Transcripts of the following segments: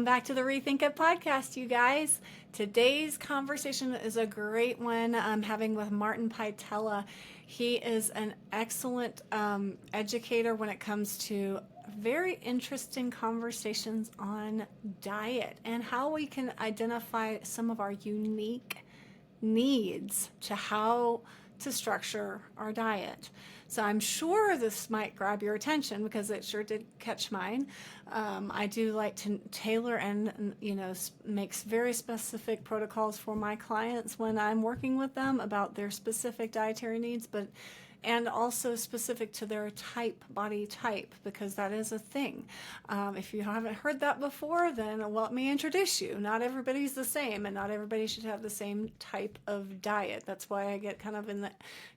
Welcome back to the Rethink It podcast, you guys. Today's conversation is a great one I'm having with Martin Pytela. He is an excellent educator when it comes to very interesting conversations on diet and how we can identify some of our unique needs to how to structure our diet. So I'm sure this might grab your attention because it sure did catch mine. I do like to tailor and makes very specific protocols for my clients when I'm working with them about their specific dietary needs, and also specific to their body type, because that is a thing. If you haven't heard that before, then let me introduce you. Not everybody's the same, and not everybody should have the same type of diet. That's why I get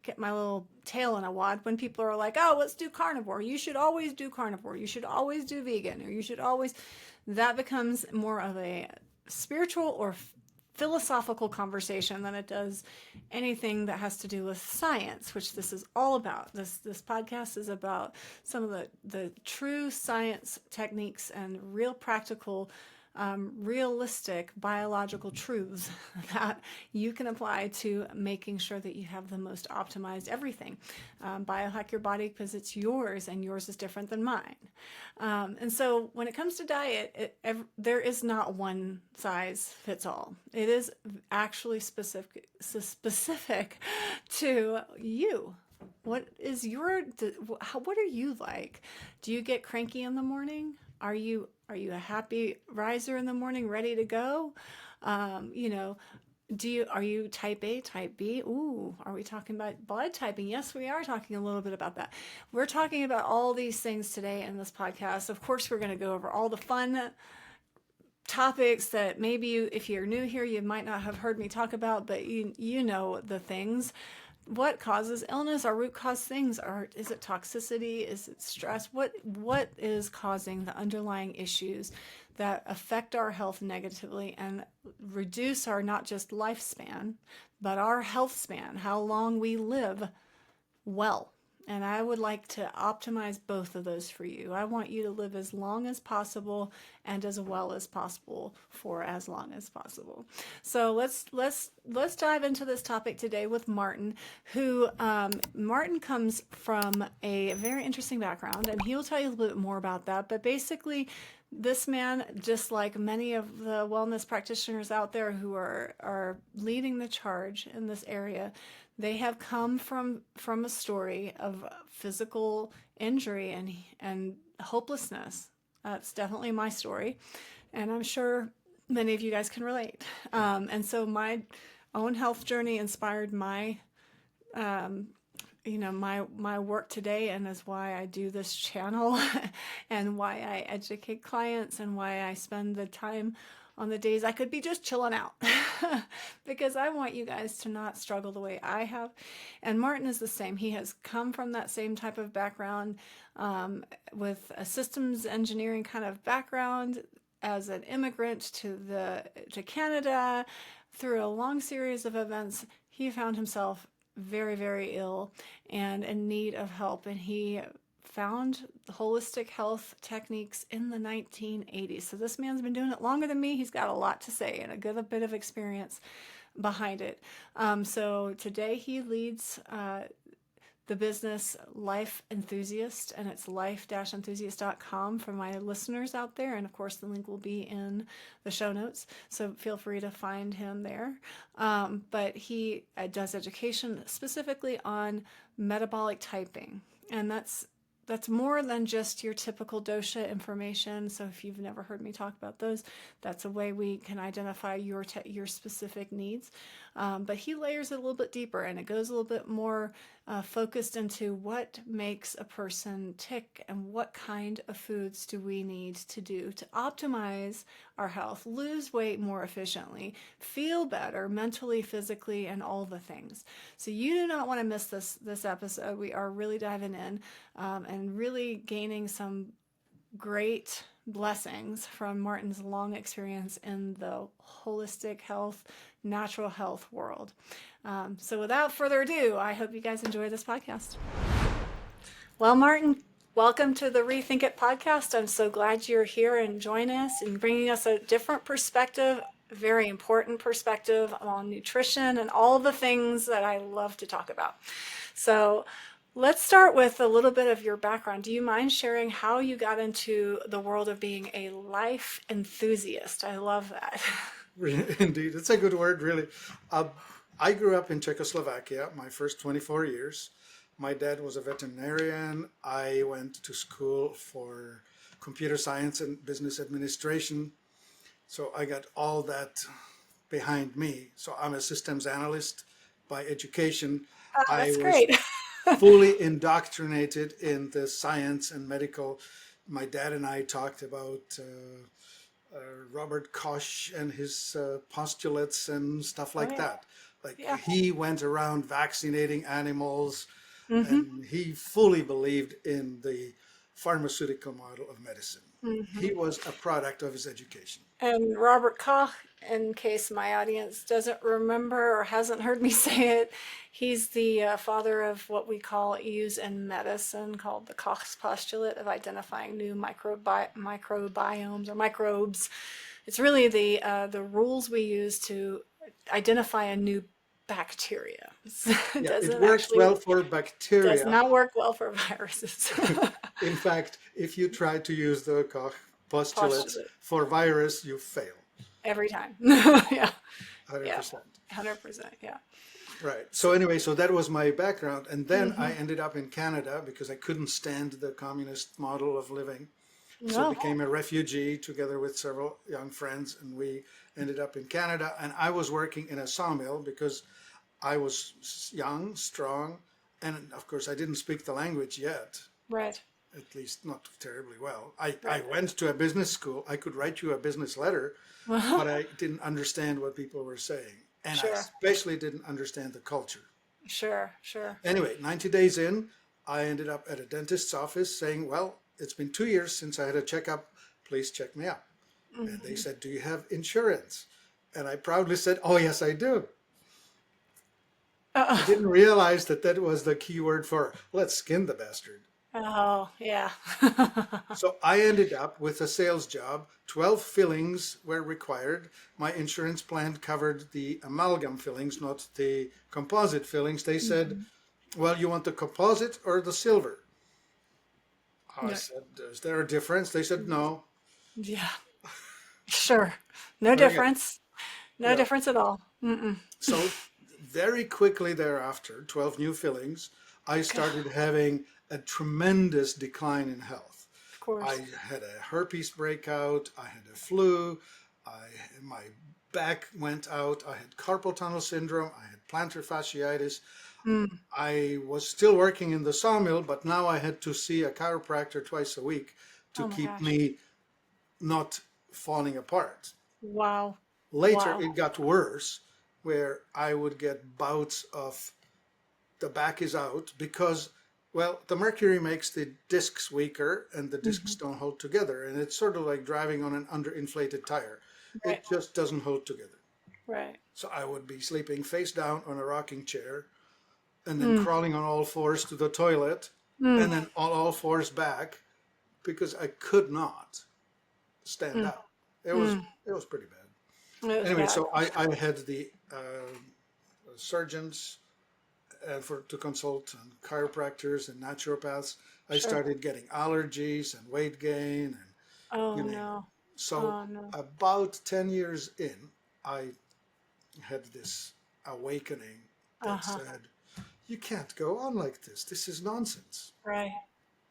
get my little tail in a wad when people are like, oh, let's do carnivore. You should always do carnivore. You should always do vegan, or you should always, that becomes more of a spiritual or philosophical conversation than it does anything that has to do with science, which this is all about. This podcast is about some of the true science techniques and real practical, realistic biological truths that you can apply to making sure that you have the most optimized everything. Biohack your body because it's yours, and yours is different than mine. And so when it comes to diet, there is not one size fits all. It is actually specific to you. What is what are you like? Do you get cranky in the morning? Are you a happy riser in the morning, ready to go? Are you type A, type B? Ooh, are we talking about blood typing? Yes, we are talking a little bit about that. We're talking about all these things today in this podcast. Of course, we're going to go over all the fun topics that maybe if you're new here, you might not have heard me talk about, but you know the things. What causes illness? Our root cause things is it toxicity? Is it stress? What is causing the underlying issues that affect our health negatively and reduce our not just lifespan, but our health span, how long we live well? And I would like to optimize both of those for you. I want you to live as long as possible and as well as possible for as long as possible. So let's dive into this topic today with Martin, who Martin comes from a very interesting background, and he'll tell you a little bit more about that. But basically, this man, just like many of the wellness practitioners out there who are leading the charge in this area, they have come from a story of physical injury and hopelessness. That's definitely my story, and I'm sure many of you guys can relate. And so my own health journey inspired my my work today, and is why I do this channel and why I educate clients and why I spend the time on the days I could be just chilling out because I want you guys to not struggle the way I have. And Martin is the same. He has come from that same type of background with a systems engineering kind of background as an immigrant to Canada. Through a long series of events, he found himself very, very ill and in need of help. And he found holistic health techniques in the 1980s. So this man's been doing it longer than me. He's got a lot to say and a good bit of experience behind it. So today he leads the business Life Enthusiast, and it's life-enthusiast.com for my listeners out there. And of course, the link will be in the show notes, so feel free to find him there. But he does education specifically on metabolic typing, and that's more than just your typical dosha information. So if you've never heard me talk about those, that's a way we can identify your specific needs. But he layers it a little bit deeper, and it goes a little bit more focused into what makes a person tick and what kind of foods do we need to do to optimize our health, lose weight more efficiently, feel better mentally, physically, and all the things. So you do not want to miss this episode. We are really diving in and really gaining some great blessings from Martin's long experience in the holistic health, natural health world. So without further ado, I hope you guys enjoy this podcast. Well, Martin, Welcome to the Rethink It podcast. I'm so glad you're here and join us and bringing us a different perspective, a very important perspective on nutrition and all the things that I love to talk about. So let's start with a little bit of your background. Do you mind sharing how you got into the world of being a life enthusiast? I love that. Indeed, it's a good word, really. I grew up in Czechoslovakia, my first 24 years. My dad was a veterinarian. I went to school for computer science and business administration. So I got all that behind me. So I'm a systems analyst by education. I That's was great. fully indoctrinated in the science and medical. My dad and I talked about Robert Koch and his postulates and stuff Oh, like yeah. that. Like Yeah. he went around vaccinating animals, Mm-hmm. and he fully believed in the pharmaceutical model of medicine. Mm-hmm. He was a product of his education. And Robert Koch, in case my audience doesn't remember or hasn't heard me say it, he's the father of what we call use in medicine called the Koch's postulate of identifying new microbiomes or microbes. It's really the rules we use to identify a new bacteria. It Yeah, it doesn't works actually well for does bacteria. not work well for viruses. In fact, if you try to use the Koch postulates Postulate for virus, you fail. every time. Yeah, yeah, 100%. 100%. Yeah. Right. So anyway, so that was my background. And then I Mm-hmm. ended up in Canada because I couldn't stand the communist model of living. So I No. became a refugee together with several young friends, and we ended up in Canada. And I was working in a sawmill because I was young, strong, and of course I didn't speak the language yet, Right. at least not terribly well. I Right. went to a business school. I could write you a business letter, Uh-huh. but I didn't understand what people were saying. And I Sure. especially didn't understand the culture. Sure. Sure. Anyway, 90 days in, I ended up at a dentist's office saying, well, it's been 2 years since I had a checkup. Please check me out. And they Mm-hmm. said, do you have insurance? And I proudly said, oh, yes, I do. I Uh-oh. didn't realize that that was the key word for let's skin the bastard. Oh, yeah. So I ended up with a sales job. 12 fillings were required. My insurance plan covered the amalgam fillings, not the composite fillings. They said, Mhm. well, you want the composite or the silver? I No. said, is there a difference? They said, no. Yeah. Sure. No Very good. difference. No Yeah. difference at all. Mm-mm. So very quickly thereafter, 12 new fillings, I God, started having a tremendous decline in health. of I course. had a herpes breakout, I had a flu, my back went out, I had carpal tunnel syndrome, I had plantar fasciitis. Mm. I was still working in the sawmill, but now I had to see a chiropractor twice a week to Oh my keep gosh. me not falling apart. Wow. Later, Wow. it got worse, where I would get bouts of the back is out because, well, the mercury makes the discs weaker and the Mm-hmm. discs don't hold together. And it's sort of like driving on an underinflated tire. Right. It just doesn't hold together. Right. So I would be sleeping face down on a rocking chair and then Mm. crawling on all fours to the toilet Mm. and then on all fours back because I could not stand Mm. up. It was pretty bad. It was Anyway, bad. so I had the surgeons to consult on chiropractors and naturopaths. I Sure. started getting allergies and weight gain and Oh you name it. no. So Oh no. about 10 years in, I had this awakening that Uh-huh. said, you can't go on like this. This is nonsense. Right.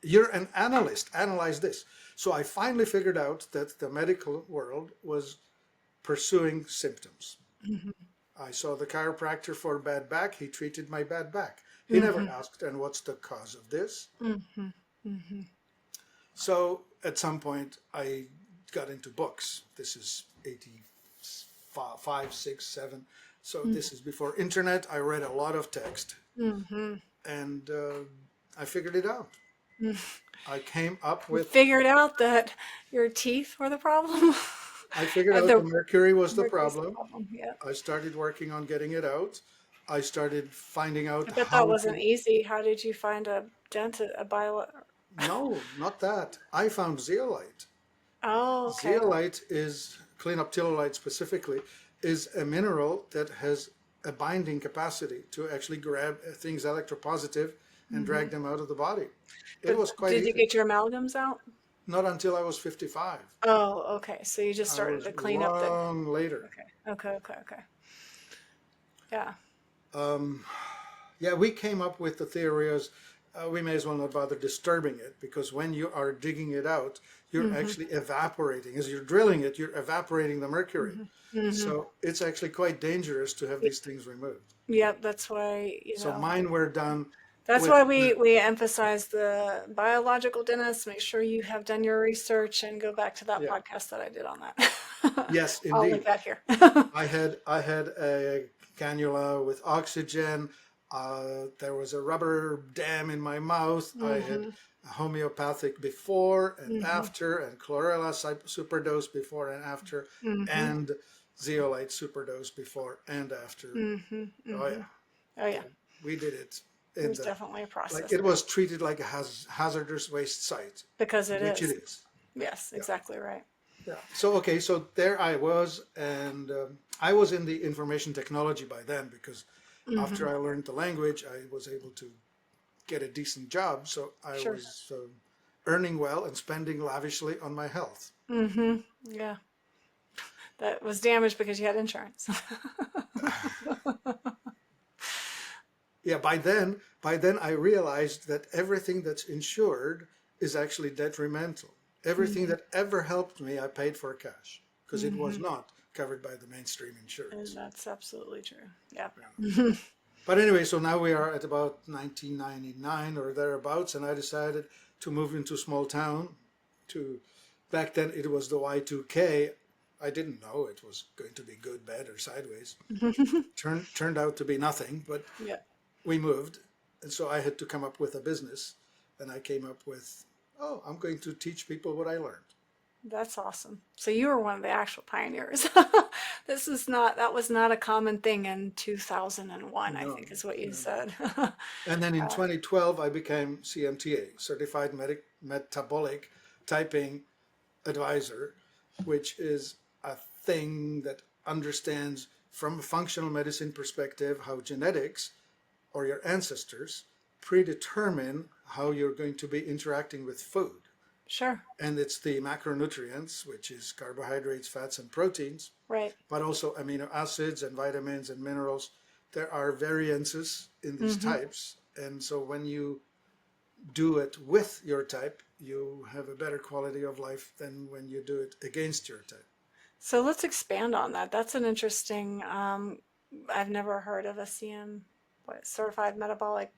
You're an analyst. Analyze this. So I finally figured out that the medical world was pursuing symptoms. Mm-hmm. I saw the chiropractor for bad back. He treated my bad back. He never Mm-hmm. asked, and what's the cause of this? Mm-hmm. Mm-hmm. So at some point, I got into books. This is 85, 6, 7. So this is before internet. I read a lot of text, Mm-hmm. and I figured it out. I came up You with, figured out that your teeth were the problem? I figured out the The mercury was the mercury's the problem. problem, yeah. I started working on getting it out. I started finding out I bet that how wasn't to. easy. How did you find a dentist, a bio? No, not that. I found zeolite. Oh, okay. Zeolite is, clean up ptyolite specifically, is a mineral that has a binding capacity to actually grab things electropositive and drag them out of the body. It But was quite did you easy. get your amalgams out? Not until I was 55. Oh, okay. So you just I started was to clean up the. long later. Okay. Okay. Okay. Okay. Yeah. Um, yeah, we came up with the theory as we may as well not bother disturbing it because when you are digging it out, you're Mm-hmm. actually evaporating. As you're drilling it, you're evaporating the mercury. Mm-hmm. Mm-hmm. So it's actually quite dangerous to have these things removed. Yep. That's why, So mine were done that's with, why we emphasize the biological dentist. Make sure you have done your research and go back to that yeah, podcast that I did on that. yes, I'll link indeed. that here. I had a cannula with oxygen. There was a rubber dam in my mouth. I had Mm-hmm. homeopathic before and Mm-hmm. after, and chlorella superdose before and after, Mm-hmm. and zeolite superdose before and after. Mm-hmm. Oh Mm-hmm. yeah, Oh yeah. we did it in There's the definitely a like process it there was treated like a hazardous waste site, because it which it is. is. Yes, Yeah. exactly right. Yeah. So okay, so there I was, and I was in the information technology by then because Mm-hmm. after I learned the language, I was able to get a decent job. So I Sure. was earning well and spending lavishly on my health. Mm-hmm. Yeah. That was damaged because you had insurance. Yeah. By then I realized that everything that's insured is actually detrimental. Everything Mm-hmm. that ever helped me, I paid for cash because it was Mm-hmm. not covered by the mainstream And insurance. that's absolutely true. Yeah. Yeah. But anyway, so now we are at about 1999 or thereabouts, and I decided to move into a small town. To back then it was the Y2K. I didn't know it was going to be good, bad, or sideways. Turned out to be nothing, but Yeah. we moved, and so I had to come up with a business, and I came up with, oh, I'm going to teach people what I learned. That's awesome. So you were one of the actual pioneers. That was not a common thing in 2001, I No, think is what you no, no. said. And then in 2012, I became CMTA, Certified Metabolic Typing Advisor, which is a thing that understands from a functional medicine perspective how genetics or your ancestors predetermine how you're going to be interacting with food. Sure. And it's the macronutrients, which is carbohydrates, fats, and proteins, Right. but also amino acids and vitamins and minerals. There are variances in these Mm-hmm. types. And so when you do it with your type, you have a better quality of life than when you do it against your type. So let's expand on that. That's an interesting, I've never heard of a certified metabolic,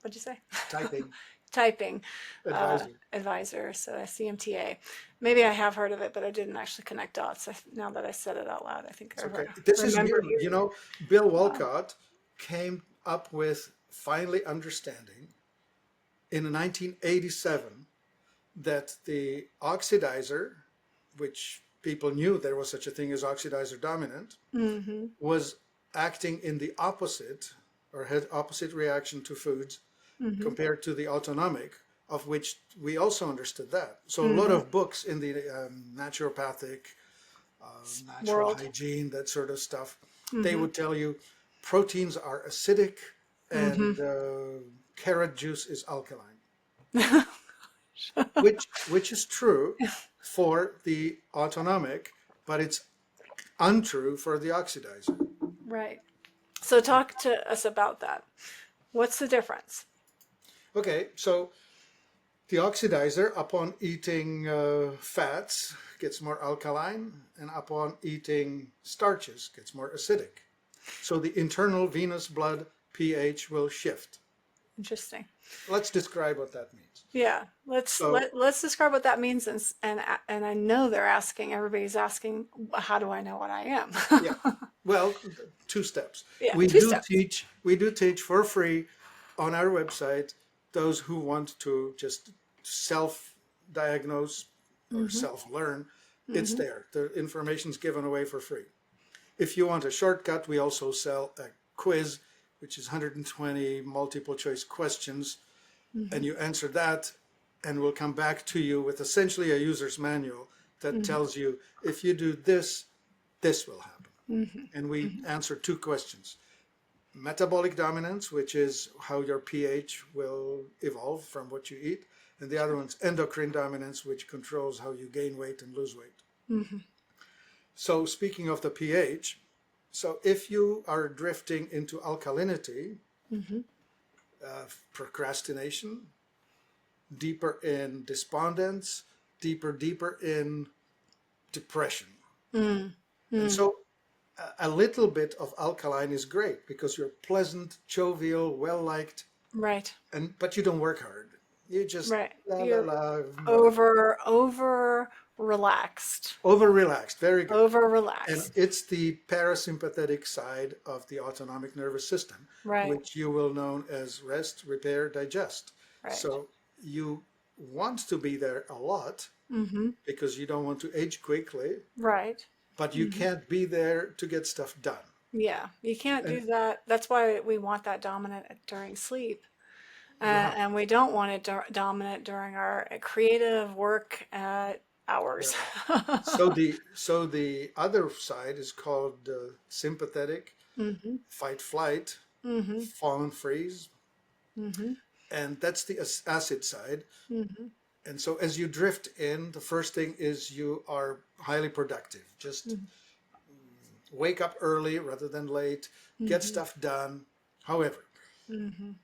what'd you say? Typing Typing advisor. advisor, so a CMTA. Maybe I have heard of it, but I didn't actually connect dots. Now that I said it out loud, I think It's I okay. This is remember new. You hearing. know, Bill Wow. Walcott came up with finally understanding in 1987 that the oxidizer, which people knew there was such a thing as oxidizer dominant, Mm-hmm. was acting in the opposite or had opposite reaction to foods Mm-hmm. compared to the autonomic, of which we also understood that. So a lot Mm-hmm. of books in the naturopathic, natural World. hygiene, that sort of stuff, they Mm-hmm. would tell you proteins are acidic Mm-hmm. and carrot juice is alkaline, which is true for the autonomic, but it's untrue for the oxidizer. Right. So talk to us about that. What's the difference? Okay, so the oxidizer, upon eating fats, gets more alkaline, and upon eating starches, gets more acidic. So the internal venous blood pH will shift. Interesting. Let's describe what that means. Yeah, let's So, let's describe what that means, and I know everybody's asking, how do I know what I am? yeah, well, two steps. Yeah, We two do steps. teach, we do teach for free on our website those who want to just self-diagnose or Mm-hmm. self-learn. It's Mm-hmm. there. The information's given away for free. If you want a shortcut, we also sell a quiz, which is 120 multiple choice questions, Mm-hmm. and you answer that, and will come back to you with essentially a user's manual that tells you, if you do this, this will happen. And we answer two questions. Metabolic dominance, which is how your pH will evolve from what you eat. And the other one's endocrine dominance, which controls how you gain weight and lose weight. So speaking of the pH, so if you are drifting into alkalinity, procrastination, deeper in despondence, deeper in depression. And so a little bit of alkaline is great because you're pleasant, jovial, well-liked, Right. But you don't work hard. You just Right. la la You're la, over relaxed. over relaxed. Very good. Over And relaxed. it's the parasympathetic side of the autonomic nervous system, Right. which you will know as rest, repair, digest. Right. So you want to be there a lot because you don't want to age quickly, Right. but you can't be there to get stuff done. Yeah. You can't do that. That's why we want that dominant during sleep. Yeah. And we don't want it dominant during our creative work hours. So the other side is called sympathetic, fight flight, fawn freeze, and that's the acid side. And so as you drift in, the first thing is you are highly productive. Just wake up early rather than late, get stuff done. However,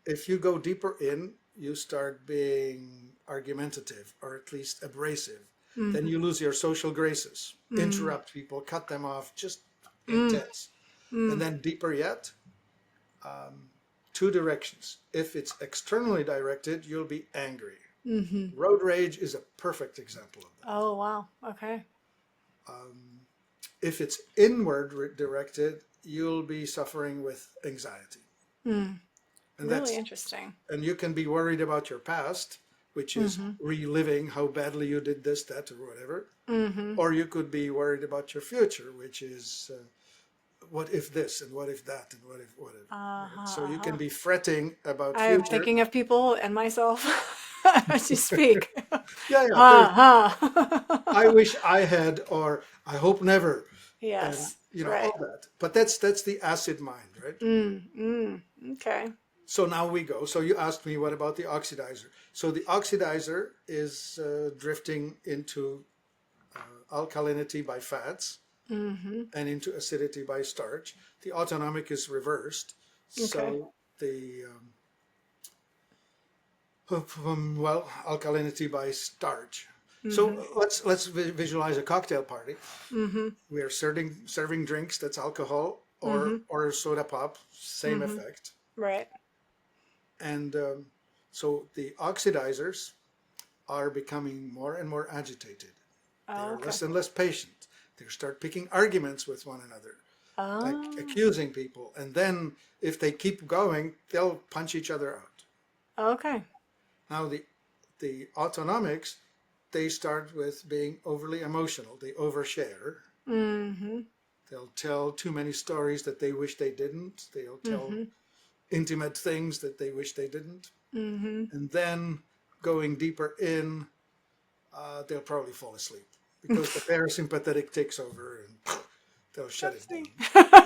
if you go deeper in, you start being argumentative or at least abrasive. Then you lose your social graces, interrupt people, cut them off, just intense. And then deeper yet, two directions. If it's externally directed, you'll be angry. Road rage is a perfect example of that. Oh, wow. Okay. If it's inward directed, you'll be suffering with anxiety. And Really interesting. And you can be worried about your past, which is reliving how badly you did this, that, or whatever. Or you could be worried about your future, which is what if this and what if that and what if whatever. So you can be fretting about I'm future. thinking of people and myself as you speak. Yeah. I wish I had, or I hope never. Yes. And, right. all that. But that's the acid mind, right? Okay. So now we go. So you asked me, what about the oxidizer? So the oxidizer is drifting into alkalinity by fats and into acidity by starch. The autonomic is reversed. Okay. So the, alkalinity by starch. So let's visualize a cocktail party. We are serving drinks, that's alcohol, or soda pop, same effect. Right. And so the oxidizers are becoming more and more agitated. They're less and less patient. They start picking arguments with one another, like accusing people. And then if they keep going, they'll punch each other out. Okay. Now the autonomics, they start with being overly emotional. They overshare. They'll tell too many stories that they wish they didn't. They'll tell intimate things that they wish they didn't. And then going deeper in, they'll probably fall asleep because the parasympathetic takes over and they'll shut it down.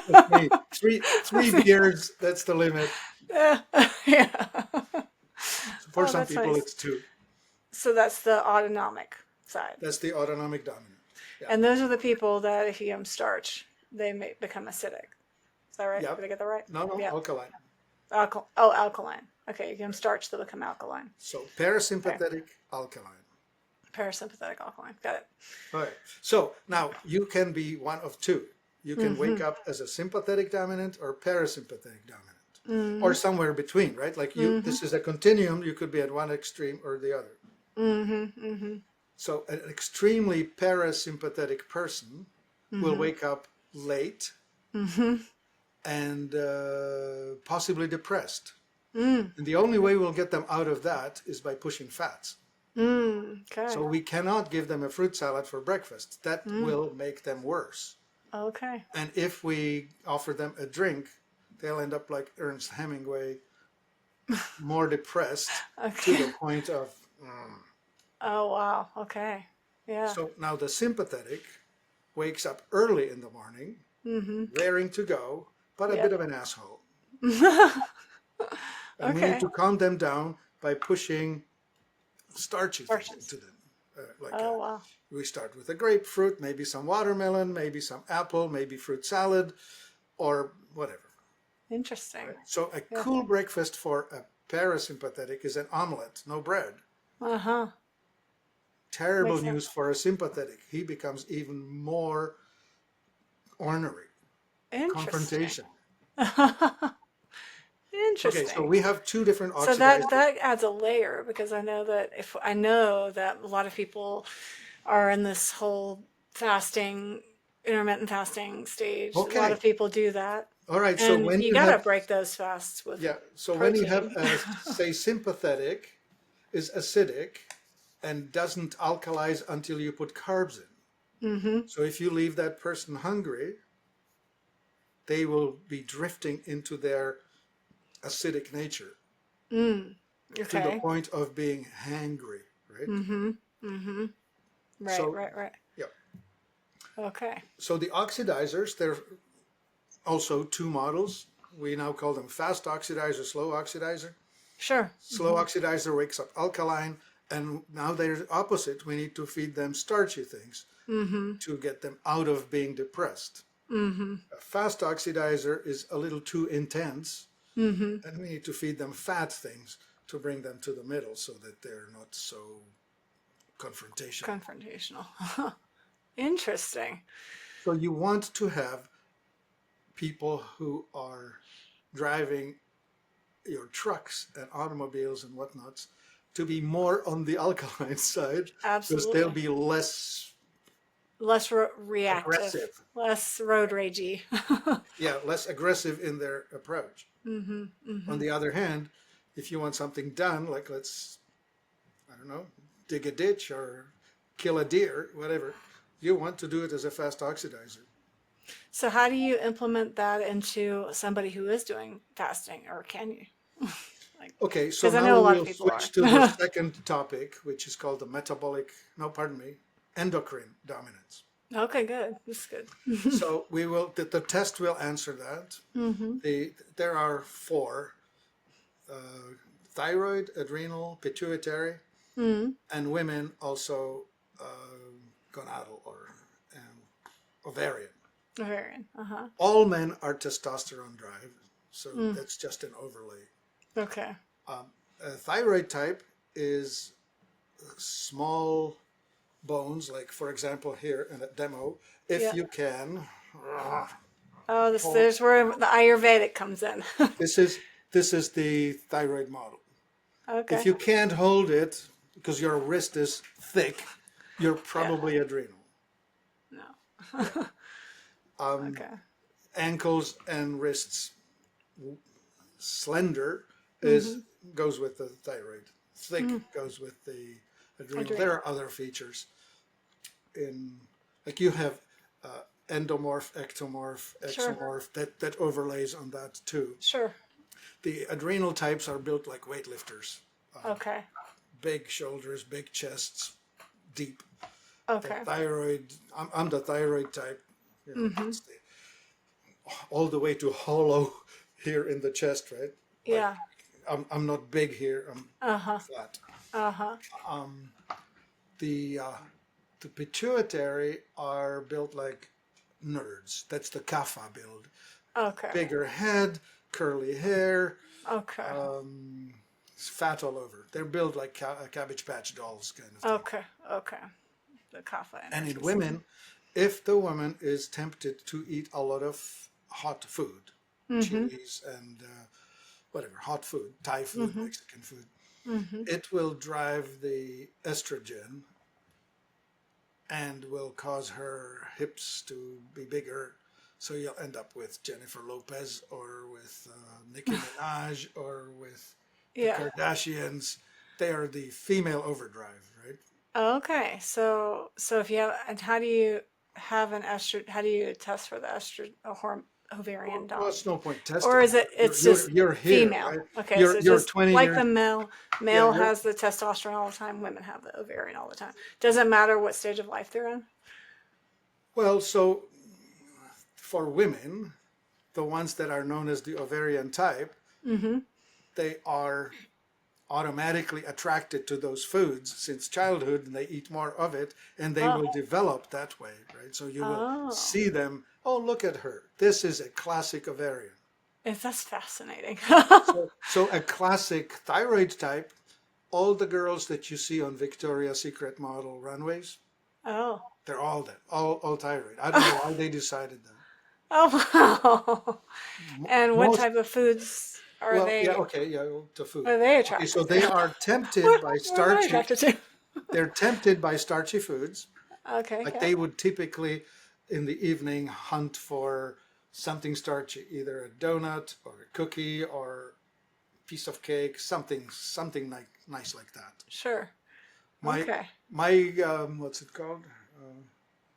That's me. Three beers, that's the limit. Yeah. For some that's people, nice. it's two. So that's the autonomic side. That's the autonomic dominant. Yeah. And those are the people that if you give them starch, they may become acidic. Is that right? Yep. Did I get that right? No, Yeah. alkaline. Alkaline. Okay, you give them starch, they'll become alkaline. So parasympathetic, alkaline. Parasympathetic alkaline. Got it. All right. So now you can be one of two. You can wake up as a sympathetic dominant or parasympathetic dominant, or somewhere between, right? Like you, this is a continuum. You could be at one extreme or the other. So an extremely parasympathetic person will wake up late and possibly depressed. And the only way we'll get them out of that is by pushing fats. Okay. So we cannot give them a fruit salad for breakfast. That will make them worse. Okay. And if we offer them a drink, they'll end up like Ernest Hemingway, more depressed to the point of Oh, wow. Okay. Yeah. So now the sympathetic wakes up early in the morning, Mm-hmm. raring to go, but a bit Yep. of an asshole. And we need Okay. to calm them down by pushing starchy things into Starches. them. Oh, wow. We start with a grapefruit, maybe some watermelon, maybe some apple, maybe fruit salad, or whatever. Interesting. Right? So a Yeah. cool breakfast for a parasympathetic is an omelet, no bread. Uh-huh. Terrible Makes sense. news for a sympathetic. He becomes even more ornery, Interesting. confrontation. Okay, so Interesting. we have two different So that oxidizers. that adds a layer because I know that a lot of people are in this whole fasting, intermittent fasting stage. A lot Okay, of people do that. all right. So And when you you gotta have, break those fasts with yeah, so when you have protein. a, say, sympathetic is acidic and doesn't alkalize until you put carbs in. Mm-hmm. So if you leave that person hungry, they will be drifting into their acidic nature Mm. to the Okay. point of being hangry, right? Mm-hmm. Mm-hmm. Right, So, right, right. yeah. Okay. So the oxidizers, they're also two models. We now call them fast oxidizer, slow oxidizer. Sure. Slow Mm-hmm. oxidizer wakes up alkaline, and now they're opposite. We need to feed them starchy things Mm-hmm. to get them out of being depressed. Mm-hmm. A fast oxidizer is a little too intense, Mm-hmm. and we need to feed them fat things to bring them to the middle so that they're not so confrontational. Confrontational. Interesting. So you want to have people who are driving your trucks and automobiles and whatnots to be more on the alkaline side because they'll Absolutely. be less Less reactive, aggressive. less road ragey. Yeah, less aggressive in their approach. Mm-hmm. On Mm-hmm. the other hand, if you want something done, like let's, I don't know, dig a ditch or kill a deer, whatever, you want to do it as a fast oxidizer. So how do you implement that into somebody who is doing fasting, or can you? Like, Okay, so because I now know a we lot of will people switch are. to the second topic, which is called the metabolic, no, pardon me, endocrine dominance. Okay, good. That's good. So we will, the test will answer that. Mm-hmm. There are four, uh, thyroid, adrenal, pituitary, Mm-hmm. and women also gonadal or ovarian. Ovarian. Uh-huh. All men are testosterone drive, so Mm. that's just an overlay. Okay. A thyroid type is small bones, like for example here in a demo, if Yeah. you can. Oh, this Hold, there's where the Ayurvedic comes in. this is this is the thyroid model. If Okay. you can't hold it because your wrist is thick, you're Yeah. probably adrenal. No. Yeah. Um, Okay. Ankles and wrists slender Mm-hmm. is goes with the thyroid. Thick Mm. goes with the adrenal. There Adrenal. are other features in, like you have endomorph, ectomorph, Sure. exomorph that overlays on that too. Sure. The adrenal types are built like weightlifters, Okay. big shoulders, big chests, deep. The Okay. thyroid, I'm the thyroid type, you know, Mm-hmm. it's all the way to hollow here in the chest, right? Like Yeah. I'm not big here, I'm Uh-huh. flat. Uh-huh. Um, the uh, the pituitary are built like nerds. That's the kapha build. Okay. Bigger head, curly hair, Okay. it's fat all over. They're built like Cabbage Patch dolls kind of thing. Okay. Okay. The kapha And in energies. women, if the woman is tempted to eat a lot of hot food, Mm-hmm. chilies and whatever, hot food, Thai food, Mm-hmm. Mexican food, Mm-hmm. it will drive the estrogen and will cause her hips to be bigger. So you'll end up with Jennifer Lopez or with Nicki Minaj or with the Yeah. Kardashians. They are the female overdrive, right? Okay. So if you have, and how do you have an estrogen? How do you test for the estrogen ovarian Well, it's no dominant? point Or testing is that. it, it's just You're here, female? right? Okay, so it's You're just 20 like years. the male. Yeah, Male has the testosterone all the time, women have the ovarian all the time. Doesn't matter what stage of life they're in? well, so for women, the ones that are known as the ovarian type, Mm-hmm. they are automatically attracted to those foods since childhood, and they eat more of it, and they Oh. will develop that way, right? So you will Oh. see them, oh, look at her. This is a classic ovarian. That's fascinating. So a classic thyroid type, all the girls that you see on Victoria's Secret model runways, Oh. they're all that, all thyroid. I don't know why they decided that. Oh, wow. And what Most, type of foods are well, yeah, they okay, yeah, to food. are they Okay, so attracted they to? are tempted by What are they starchy, attracted to? they're tempted by starchy foods. Okay, Like yeah. they would typically in the evening hunt for something starchy, either a donut or a cookie or a piece of cake, something like nice like that. Sure. My Okay. my what's it called?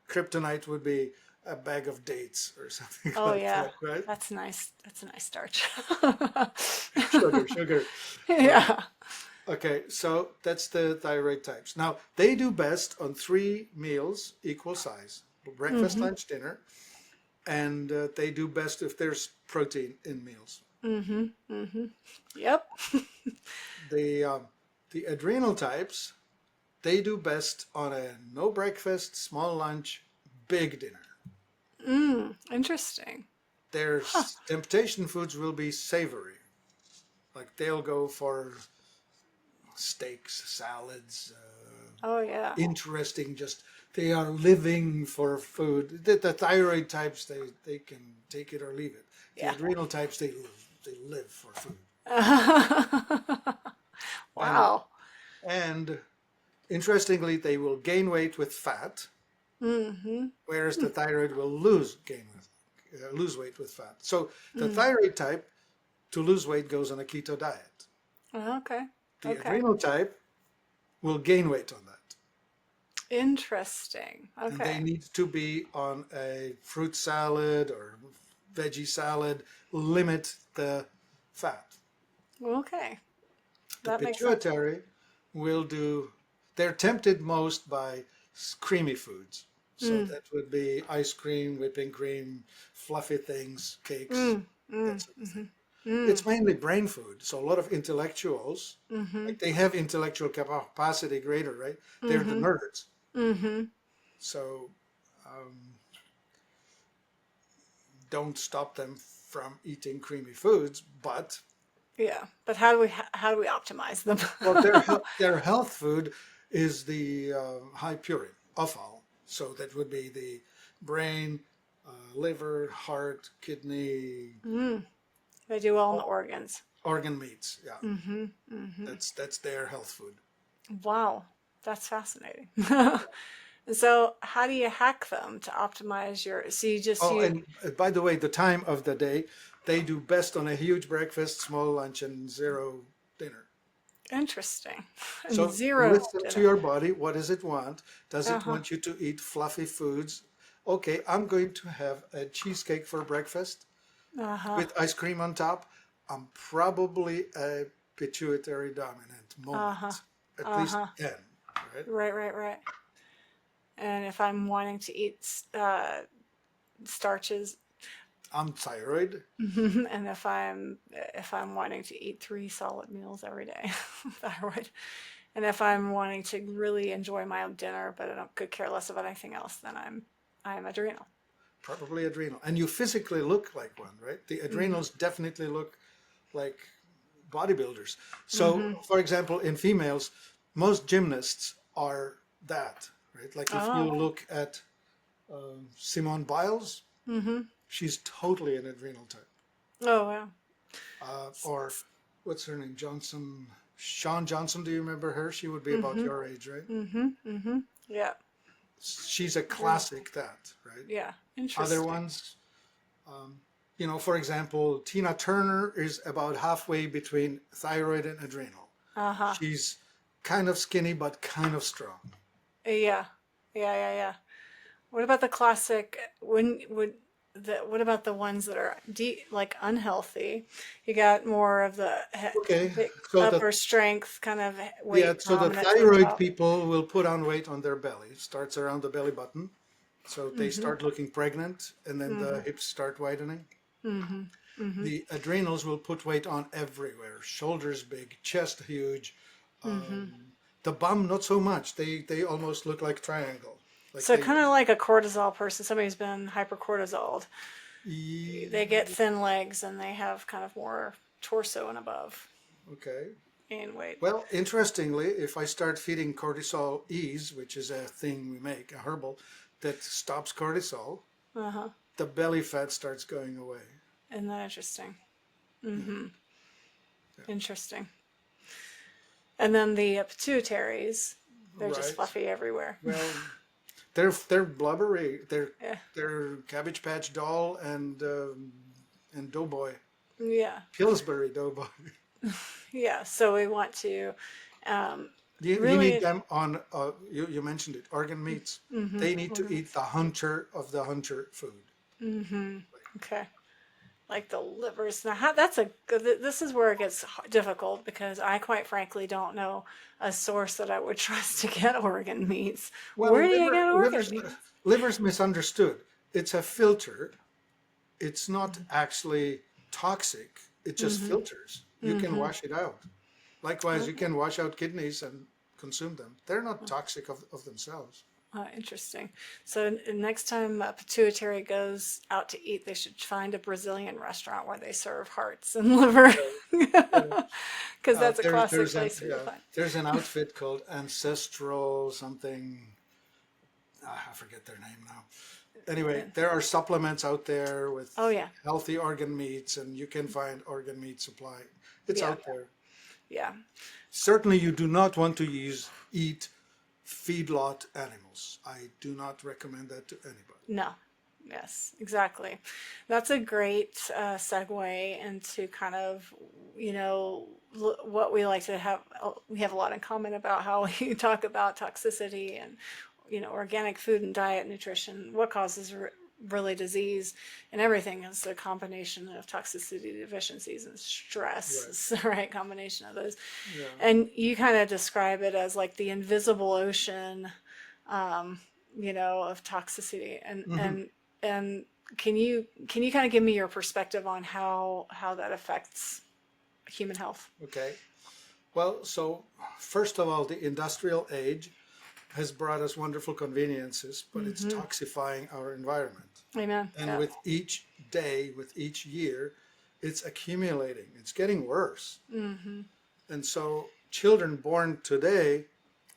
Kryptonite would be a bag of dates or something Oh like yeah. that, right? That's nice. That's a nice starch. Sugar. Yeah. Okay, so that's the thyroid types. Now, they do best on 3 meals equal size, breakfast, Mm-hmm. lunch, dinner, and they do best if there's protein in meals. Mm-hmm. Mm-hmm. Yep. The the adrenal types, they do best on a no breakfast, small lunch, big dinner. Interesting. Their Huh. temptation foods will be savory. Like they'll go for steaks, salads, Oh yeah. interesting, just they are living for food. The thyroid types, they can take it or leave it. The Yeah. adrenal types, they live for food. And Wow. and interestingly, they will gain weight with fat, Mm-hmm. whereas the thyroid will lose weight with fat. So the thyroid type to lose weight goes on a keto diet. Okay. The Okay. adrenal type will gain weight on that. Interesting. And they Okay. need to be on a fruit salad or veggie salad, limit the fat. Okay. The That makes sense. pituitary will do, they're tempted most by creamy foods. So that would be ice cream, whipping cream, fluffy things, cakes, that sort of thing. It's mainly brain food. So a lot of intellectuals, like they have intellectual capacity greater, right? They're the nerds. Mm-hmm. So don't stop them from eating creamy foods, but Yeah. But how do we optimize them? well, their health food is the high purine offal. So that would be the brain, liver, heart, kidney, They do all in the organs. organ meats. Yeah, Mm-hmm. Mm-hmm. that's their health food. Wow. That's fascinating. And so how do you hack them to optimize your, so you just, Oh, you, and by the way, the time of the day, they do best on a huge breakfast, small lunch, and zero dinner. interesting. And So zero listen to dinner. your body. What does it want? Does it Uh-huh. want you to eat fluffy foods? Okay, I'm going to have a cheesecake for breakfast Uh-huh. with ice cream on top. I'm probably a pituitary dominant moment, at least 10, right? Right. And if I'm wanting to eat starches, I'm thyroid. and if I'm wanting to eat 3 solid meals every day, thyroid. And if I'm wanting to really enjoy my own dinner, but could care less about anything else, then I'm adrenal. Probably adrenal. And you physically look like one, right? The adrenals definitely look like bodybuilders. So, for example, in females, most gymnasts are that, right? Like if you Oh. look at Simone Biles, she's totally an adrenal type. Oh wow. Or what's her name? Sean Johnson, do you remember her? She would be about your age, right? Yeah. She's a classic that, right? Yeah. Other Interesting. ones, for example, Tina Turner is about halfway between thyroid and adrenal. Uh-huh. She's kind of skinny, but kind of strong. Yeah. What about the classic, when would what about the ones that are like unhealthy? You got more of the Okay, big so upper strength kind of yeah, weight so the prominent toward the thyroid top. people will put on weight on their belly. It starts around the belly button. So they Mm-hmm. start looking pregnant, and then the Mm-hmm. hips start widening. Mm-hmm. Mm-hmm. The adrenals will put weight on everywhere. Shoulders big, chest huge. Mm-hmm. The bum, not so much. They almost look like triangle. Like So they, kind of like a cortisol person, somebody who's been hypercortisoled. They get e- thin legs and they have kind of more torso and above okay. gain weight. Well, interestingly, if I start feeding cortisol ease, which is a thing we make, a herbal that stops cortisol, Uh-huh. the belly fat starts going away. Isn't that interesting? Yeah, Mm-hmm. yeah. Interesting. And then the pituitaries, they're just Right. fluffy everywhere. Well, they're blubbery. Yeah. They're Cabbage Patch Doll and Doughboy, Yeah. Pillsbury Doughboy. Yeah. So we want to um, You need really. them on. You mentioned it. Organ meats. Mm-hmm. They need to eat the hunter of the hunter food. Mm-hmm. Okay. Like the livers. Now, this is where it gets difficult because I quite frankly don't know a source that I would trust to get organ meats. Well, Where do you get organ meats? liver's misunderstood. It's a filter. It's not Mm-hmm. actually toxic. It just Mm-hmm. filters. You can Mm-hmm. wash it out. Likewise, you Okay. can wash out kidneys and consume them. They're not toxic of themselves. Interesting. So next time a pituitary goes out to eat, they should find a Brazilian restaurant where they serve hearts and liver, Yeah. because that's a classic Yeah, place. there's an outfit called Ancestral something. I forget their name now. Anyway, And, there are supplements out there with oh yeah, healthy organ meats, and you can find organ meat supply. It's yeah, out there. yeah. Certainly, you do not want to eat feedlot animals. I do not recommend that to anybody. No. Yes, exactly. That's a great segue into kind of, what we like to have. We have a lot in common about how we talk about toxicity and, organic food and diet, nutrition, what causes really disease, and everything is a combination of toxicity, deficiencies, and stress. Right. It's the right combination of those. Yeah. And you kind of describe it as like the invisible ocean, of toxicity, Hmm. and can you kind of give me your perspective on how that affects human health? Okay. Well, so first of all, the industrial age has brought us wonderful conveniences, but it's Mm-hmm. toxifying our environment. Amen. And Yeah. with each day, with each year, it's accumulating. It's getting worse. Mm-hmm. And so children born today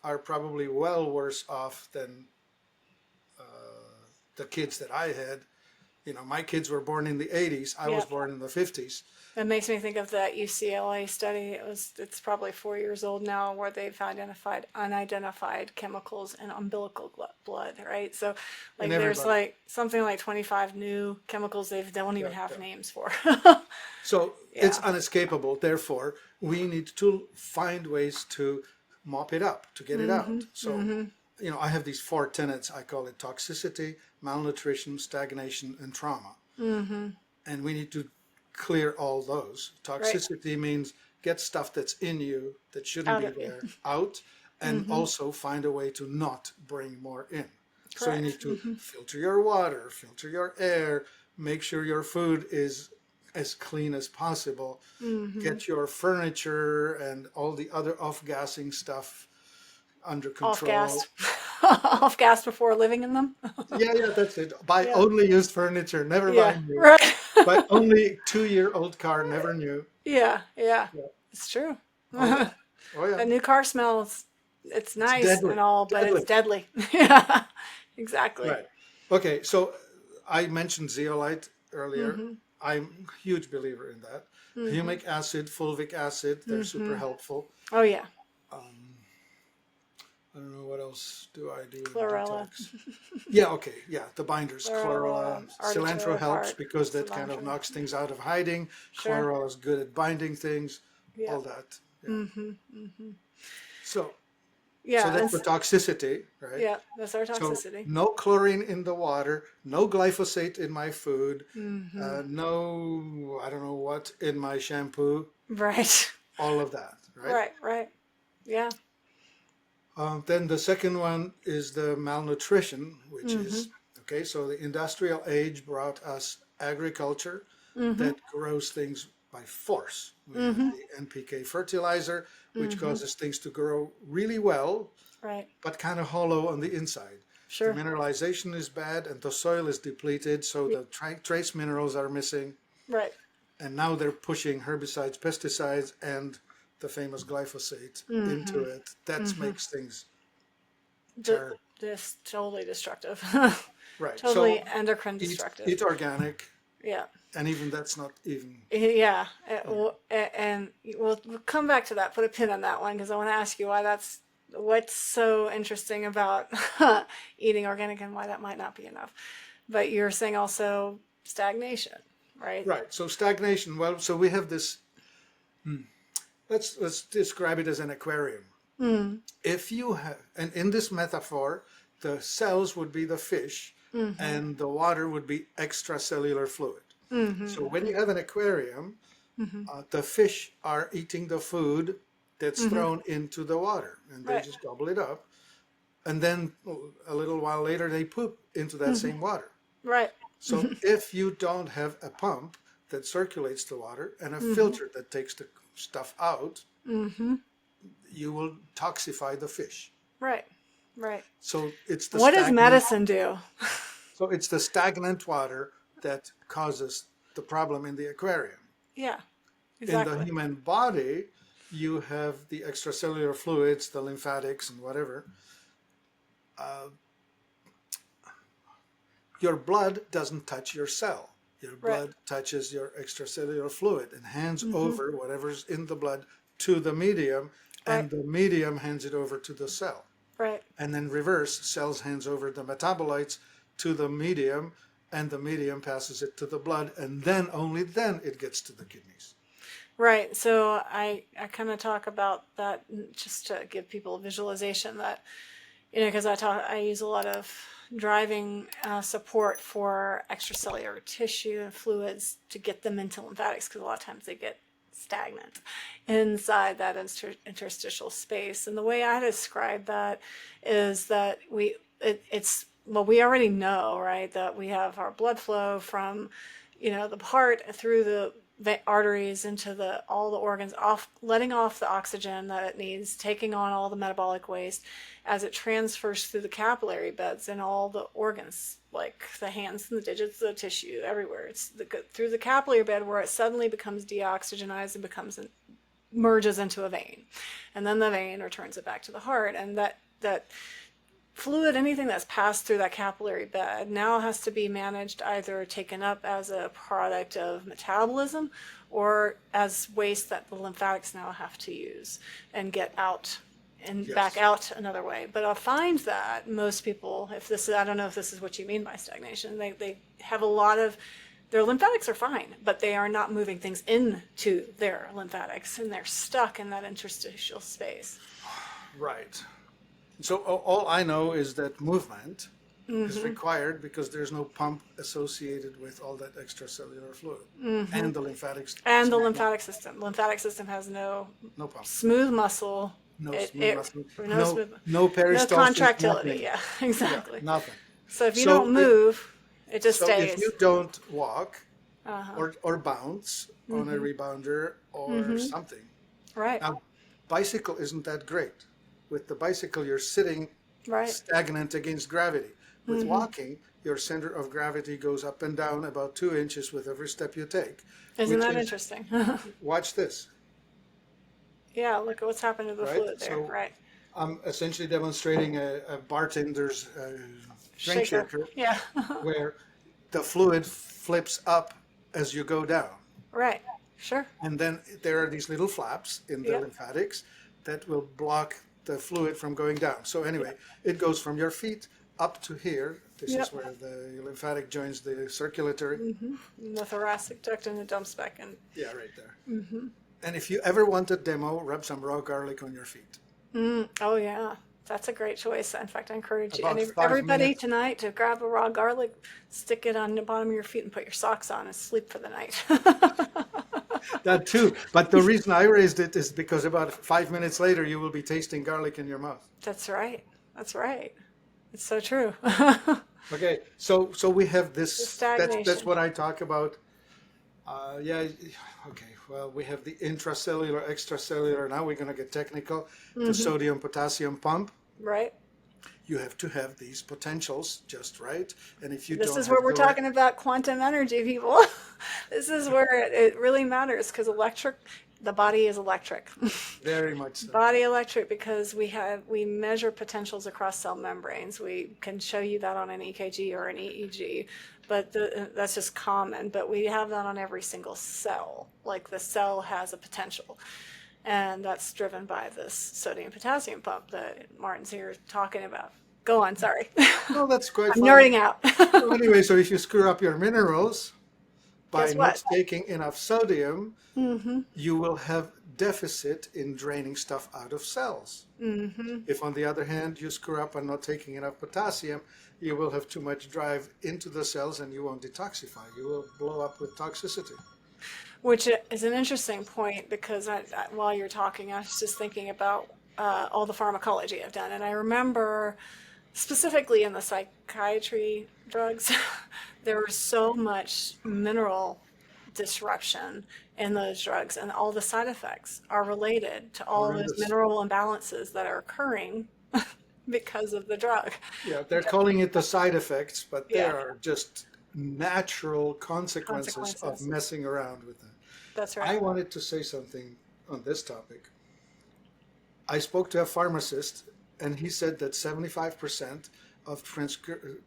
are probably well worse off than the kids that I had. My kids were born in the 80s. I was Yeah. born in the 50s. It makes me think of that UCLA study. It's probably 4 years old now, where they've identified unidentified chemicals in umbilical blood, right? So, And like, there's everybody. like something like 25 new chemicals they don't Yeah, even have yeah. names for. So it's Yeah. unescapable. Therefore, we need to find ways to mop it up, to get it Mm-hmm. out. So, I have these 4 tenets. I call it toxicity, malnutrition, stagnation, and trauma. Mm-hmm. And we need to clear all those. Right. Toxicity means get stuff that's in you that shouldn't Out be of you. there out, and Mm-hmm. also find a way to not bring more in. So you Correct. need to Mm-hmm. filter your water, filter your air, make sure your food is as clean as possible. Mm-hmm. Get your furniture and all the other off-gassing stuff under Off control. gas. Off gas before living in them. Yeah, yeah, that's it. Buy Yeah. only used furniture, never buy Yeah. new. Right. But only 2-year-old car, never new. Yeah. Yeah. Yeah. It's true. Oh yeah. Oh A yeah. new car smells, it's It's nice deadly. and all, but Deadly. it's deadly. Yeah, exactly. Right. Okay, so I mentioned zeolite earlier. Mm-hmm. I'm a huge believer in that. Mm-hmm. Humic acid, fulvic acid, they're super Mm-hmm. helpful. Oh yeah, I don't know what else do I do in chlorella, detox. Yeah, okay, yeah, the binders, chlorella, chlorella, cilantro artichoke helps heart, because that kind of cilantro. knocks things out of hiding. Sure. Chlorella is good at binding things, Yeah. all that. Yeah. Mm-hmm. Mm-hmm. So So Yeah, that's the toxicity, right? yeah, that's our So toxicity. no chlorine in the water, no glyphosate in my food, Hmm. no, I don't know what in my shampoo, Right. all of that, right? Right, right. Yeah. Then the second one is the malnutrition, which Hmm. is okay. So the industrial age brought us agriculture Hmm. that grows things by force. We have Hmm. the NPK fertilizer, which Hmm. causes things to grow really well, Right. but kind of hollow on the inside. The Sure. mineralization is bad and the soil is depleted, so Y- the trace minerals are missing. Right. And now they're pushing herbicides, pesticides, and the famous glyphosate into Hmm. it. That Hmm. makes things D- terrible. just totally destructive. Right. Totally So endocrine eat destructive. eat organic, Yeah. and even that's not even. Yeah. Yeah. And we'll come back to that. Put a pin on that one because I want to ask you why that's what's so interesting about eating organic and why that might not be enough. But you're saying also stagnation, right? Right. So stagnation. Well, so we have this. Let's describe it as an aquarium. Mm. If you have, and in this metaphor, the cells would be the fish, Mm-hmm. and the water would be extracellular fluid. Mm-hmm. So when you have an aquarium, Mm-hmm. the fish are eating the food that's Mm-hmm. thrown into the water, and they Right. just gobble it up. And then a little while later, they poop into that Mm-hmm. same water. Right. So if you don't have a pump that circulates the water and a Mm-hmm. filter that takes the stuff out, Mm-hmm. you will toxify the fish. Right. Right. So it's the What does stagnant. medicine do? So it's the stagnant water that causes the problem in the aquarium. Yeah. In the Exactly. human body, you have the extracellular fluids, the lymphatics, and whatever. Your blood doesn't touch your cell. Your Right. blood touches your extracellular fluid and hands Mm-hmm. over whatever's in the blood to the medium, Right. and the medium hands it over to the cell. Right. And then reverse, cells hands over the metabolites to the medium, and the medium passes it to the blood, and then only then it gets to the kidneys. Right. So I kind of talk about that just to give people a visualization that, because I use a lot of driving support for extracellular tissue and fluids to get them into lymphatics because a lot of times they get stagnant inside that interstitial space. And the way I describe that is that it's well, we already know, right, that we have our blood flow from, the heart through the arteries into all the organs, off letting off the oxygen that it needs, taking on all the metabolic waste as it transfers through the capillary beds in all the organs, like the hands and the digits, the tissue, everywhere. It's through the capillary bed where it suddenly becomes deoxygenized and merges into a vein, and then the vein returns it back to the heart, and that fluid, anything that's passed through that capillary bed, now has to be managed, either taken up as a product of metabolism or as waste that the lymphatics now have to use and get out and back Yes. out another way. But I find that most people, I don't know if this is what you mean by stagnation, they have a lot of, their lymphatics are fine, but they are not moving things into their lymphatics, and they're stuck in that interstitial space. Right. So all I know is that movement is Mm-hmm. required because there's no pump associated with all that extracellular fluid Mm-hmm. and the lymphatics. And the lymphatic system. Lymphatic system has no No pump, smooth muscle. no It, smooth it muscle, no smooth, no no peristalsis, contractility. nothing. Yeah, Yeah, exactly. nothing. So if you So don't move, it just so if you stays. don't walk Uh-huh. or bounce on a Mm-hmm. rebounder or Mm-hmm. something. Right. Now, bicycle isn't that great. With the bicycle, you're sitting Right. stagnant against gravity. With Mm-hmm. walking, your center of gravity goes up and down about 2 inches with every step you take, Isn't which that is, interesting? watch this, Yeah. Look at what's happened to the right? fluid there. So Right. I'm essentially demonstrating a bartender's drink Shaker. shaker Yeah. where the fluid flips up as you go down. Right. Sure. And then there are these little flaps in the Yep. lymphatics that will block the fluid from going down. So anyway, it goes from your feet up to here. This Yep. is where the lymphatic joins the circulatory. Mm-hmm. The thoracic duct and the dumps back in. Yeah, right there. Mm-hmm. And if you ever want a demo, rub some raw garlic on your feet. Oh yeah. That's a great choice. In fact, I encourage you, About five everybody minutes. tonight to grab a raw garlic, stick it on the bottom of your feet, and put your socks on and sleep for the night. That too. But the reason I raised it is because about 5 minutes later, you will be tasting garlic in your mouth. That's right. That's right. It's so true. Okay, so we have The this. That's stagnation. what I talk about. Yeah. Okay. Well, we have the intracellular, extracellular. Now we're going to get technical. The sodium potassium pump. Right? You have to have these potentials just right, and if you This don't is where have we're the right, talking about quantum energy, people. This is where it really matters because the body is electric. very much so. Body electric because we measure potentials across cell membranes. We can show you that on an EKG or an EEG, but that's just common. But we have that on every single cell. Like the cell has a potential, and that's driven by this sodium potassium pump that Martin's here talking about. Go on, sorry. Well, that's quite I'm fine. nerding out. So anyway, so if you screw up your minerals by Guess what? not taking enough sodium, Mm-hmm. you will have deficit in draining stuff out of cells. Mm-hmm. If, on the other hand, you screw up on not taking enough potassium, you will have too much drive into the cells and you won't detoxify. You will blow up with toxicity. Which is an interesting point because while you're talking, I was just thinking about all the pharmacology I've done. And I remember specifically in the psychiatry drugs, there was so much mineral disruption in those drugs, and all the side effects are related to all those Horrendous. mineral imbalances that are occurring because of the drug. Yeah, they're calling it the side effects, but they Yeah. are just natural consequences of Consequences. messing around with them. That's I right. wanted to say something on this topic. I spoke to a pharmacist, and he said that 75% of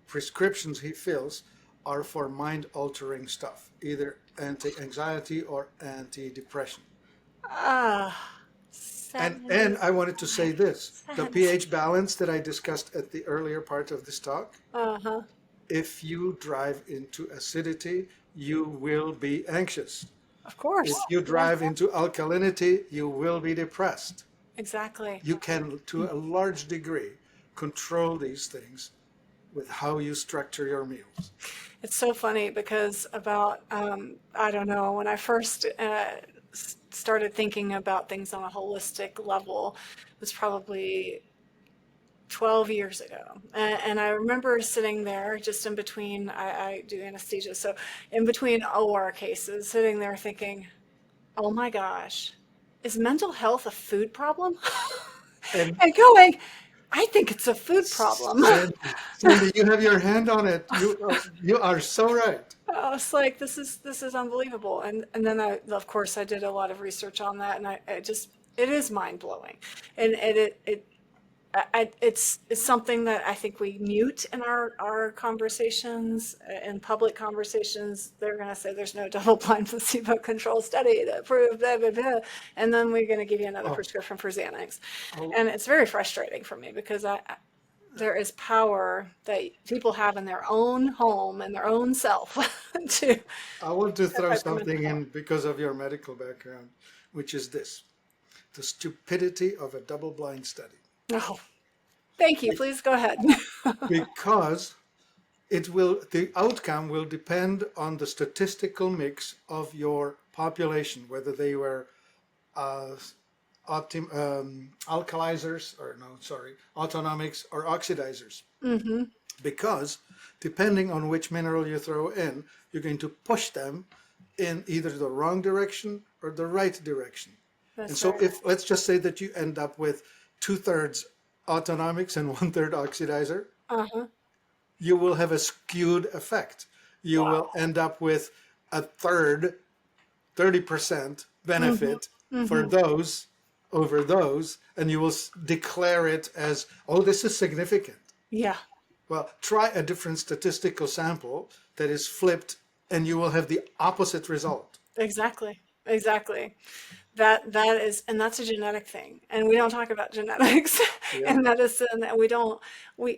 prescriptions he fills are for mind-altering stuff, either anti-anxiety or anti-depression. Ah, And I wanted to say this, the 75%. pH balance that I discussed at the earlier part of this talk, Uh-huh. if you drive into acidity, you will be anxious. Of course. If you drive into alkalinity, you will be depressed. Exactly. You can, to a large degree, control these things with how you structure your meals. It's so funny because about, I don't know, when I first started thinking about things on a holistic level, it was probably 12 years ago. And I remember sitting there just in between, I do anesthesia, so in between OR cases, sitting there thinking, oh my gosh, is mental health a food problem? And And going, I think it's a food problem. Cindy, you have your hand on it. You are so right. I was like, this is unbelievable. And then of course I did a lot of research on that, and it is mind blowing, and it's something that I think we mute in our conversations, in public conversations. They're going to say there's no double-blind placebo-controlled study that proved blah, blah, blah. And then we're going to give you another Oh, prescription for Xanax. oh, And it's very frustrating for me because there is power that people have in their own home and their own self to I want to throw affect their mental something health. in because of your medical background, which is this: the stupidity of a double-blind study. Oh, thank you. Please go ahead. Because the outcome will depend on the statistical mix of your population, whether they were uh, alkalizers or no, sorry, autonomics or oxidizers. Hmm. Because depending on which mineral you throw in, you're going to push them in either the wrong direction or the right direction. And That's so right. if let's just say that you end up with 2/3 autonomics and 1/3 oxidizer, Uh-huh. you will have a skewed effect. You will Wow. end up with a third, 30% Hmm. benefit for Hmm. those over those, and you will declare it as, oh, this is significant. Yeah. Well, try a different statistical sample that is flipped, and you will have the opposite result. Exactly. Exactly. That is, and that's a genetic thing, and we don't talk about genetics Yeah. in medicine. And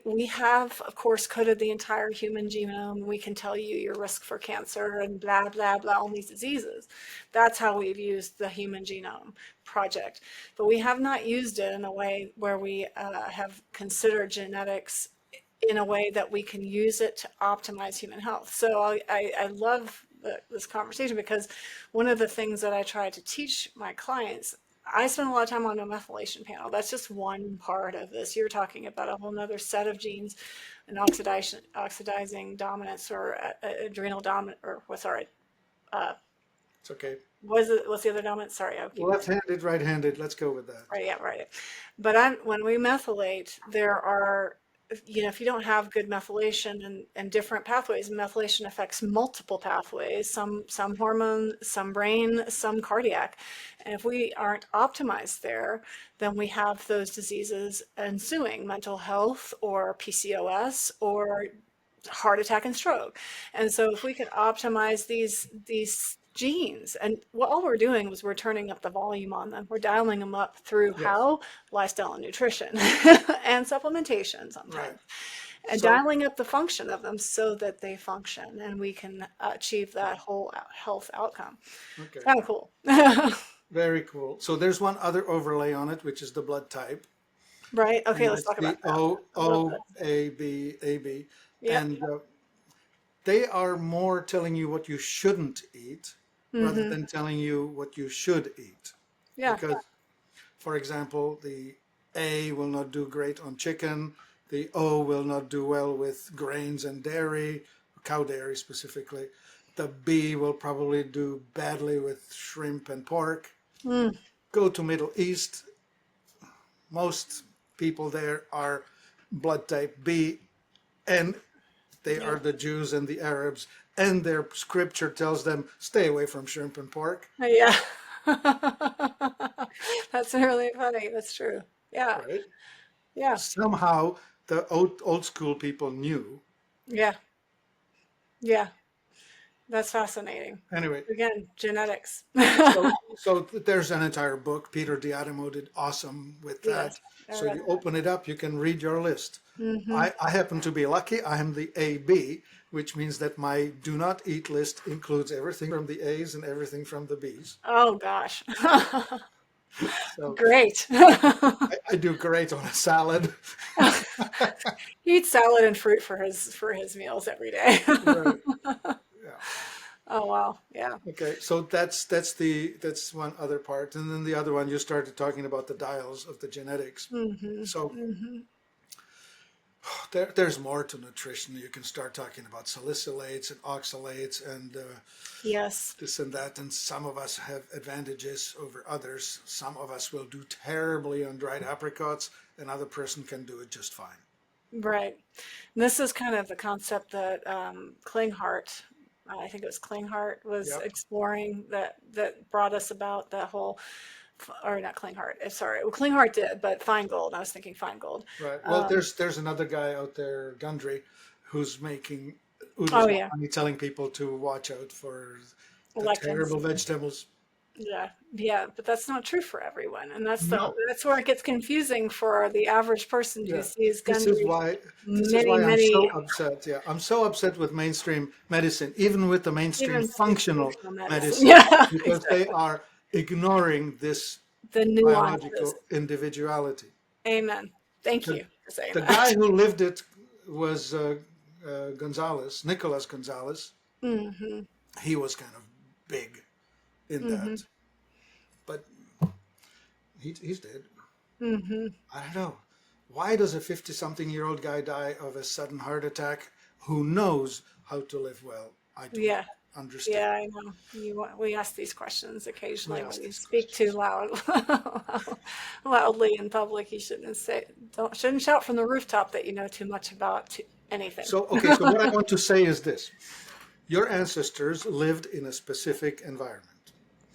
we have, of course, coded the entire human genome. We can tell you your risk for cancer and blah blah blah, all these diseases. That's how we've used the Human Genome Project, but we have not used it in a way where we have considered genetics in a way that we can use it to optimize human health. So I love this conversation, because one of the things that I try to teach my clients, I spend a lot of time on a methylation panel. That's just one part of this. You're talking about a whole nother set of genes, an oxidizing dominance, or adrenal dominant, or sorry, It's okay. what's the other dominant? Sorry, I'll keep Left-handed, right-handed. Let's go with that. right, yeah, right. But when we methylate, there are, if you don't have good methylation and different pathways, methylation affects multiple pathways, some hormone, some brain, some cardiac. And if we aren't optimized there, then we have those diseases ensuing, mental health or PCOS or heart attack and stroke. And so if we can optimize these genes, and all we're doing was we're turning up the volume on them. We're dialing them up through Yes. how? Lifestyle and nutrition and supplementation Right. sometimes. And So, dialing up the function of them so that they function and we can achieve that whole health outcome. okay. It's kind of cool. Very cool. So there's one other overlay on it, which is the blood type. Right? Okay, And let's that's talk the about that. I love O this. A B A B. Yep. And they are more telling you what you shouldn't eat rather than telling you what you should eat. Yeah. Because, for example, the A will not do great on chicken. The O will not do well with grains and dairy, cow dairy specifically. The B will probably do badly with shrimp and pork. Mm. Go to Middle East. Most people there are blood type B, and they Yeah. are the Jews and the Arabs, and their scripture tells them stay away from shrimp and pork, Yeah. That's really funny. That's true. Yeah. right? Yeah. Somehow the old school people knew. Yeah. Yeah. That's fascinating. Anyway, Again, genetics. so there's an entire book. Peter Diademo did awesome with Yes. that. I So read you open it up, you can read your list. that. Hmm. I happen to be lucky. I am the AB, which means that my do not eat list includes everything from the A's and everything from the B's. Oh gosh. So Great. I do great on a salad. He eats salad and fruit for his meals every day. Right. Yeah. Oh wow. Yeah. Okay. So that's one other part, and then the other one you started talking about the dials of the genetics. Hmm. So Hmm. there's more to nutrition. You can start talking about salicylates and oxalates and Yes. this and that. And some of us have advantages over others. Some of us will do terribly on dried apricots. Another person can do it just fine. Right. And this is kind of the concept that Klinghart, I think it was Klinghart, was Yep. exploring, that brought us about that whole, or not Klinghart, sorry, well, Klinghart did, but Feingold, I was thinking Feingold. Right. Well, Um, there's another guy out there, Gundry, who's making oodles oh of yeah, money telling people to watch out for the lectins. terrible vegetables. Yeah, yeah, but that's not true for everyone, and No. that's where it gets confusing for the average person who Yeah. sees This is Gundry why this is many, why I'm so many, upset. Yeah, I'm so upset with mainstream medicine, even with the mainstream even functional functional medicine. medicine, Yeah, because they exactly. are ignoring this The nuances. biological individuality. Amen. Thank The, you for saying the guy that. who lived it was Nicholas Gonzalez. Hmm. He was kind of big in Hmm. that, but he's dead. Hmm. I don't know. Why does a 50-something-year-old guy die of a sudden heart attack who knows how to live well? I don't Yeah, understand. yeah, I know. We ask these questions We occasionally when ask you these speak too questions. loud, loudly in public. You shouldn't shout from the rooftop that you know too much about anything. So, okay, so what I want to say is this. Your ancestors lived in a specific environment.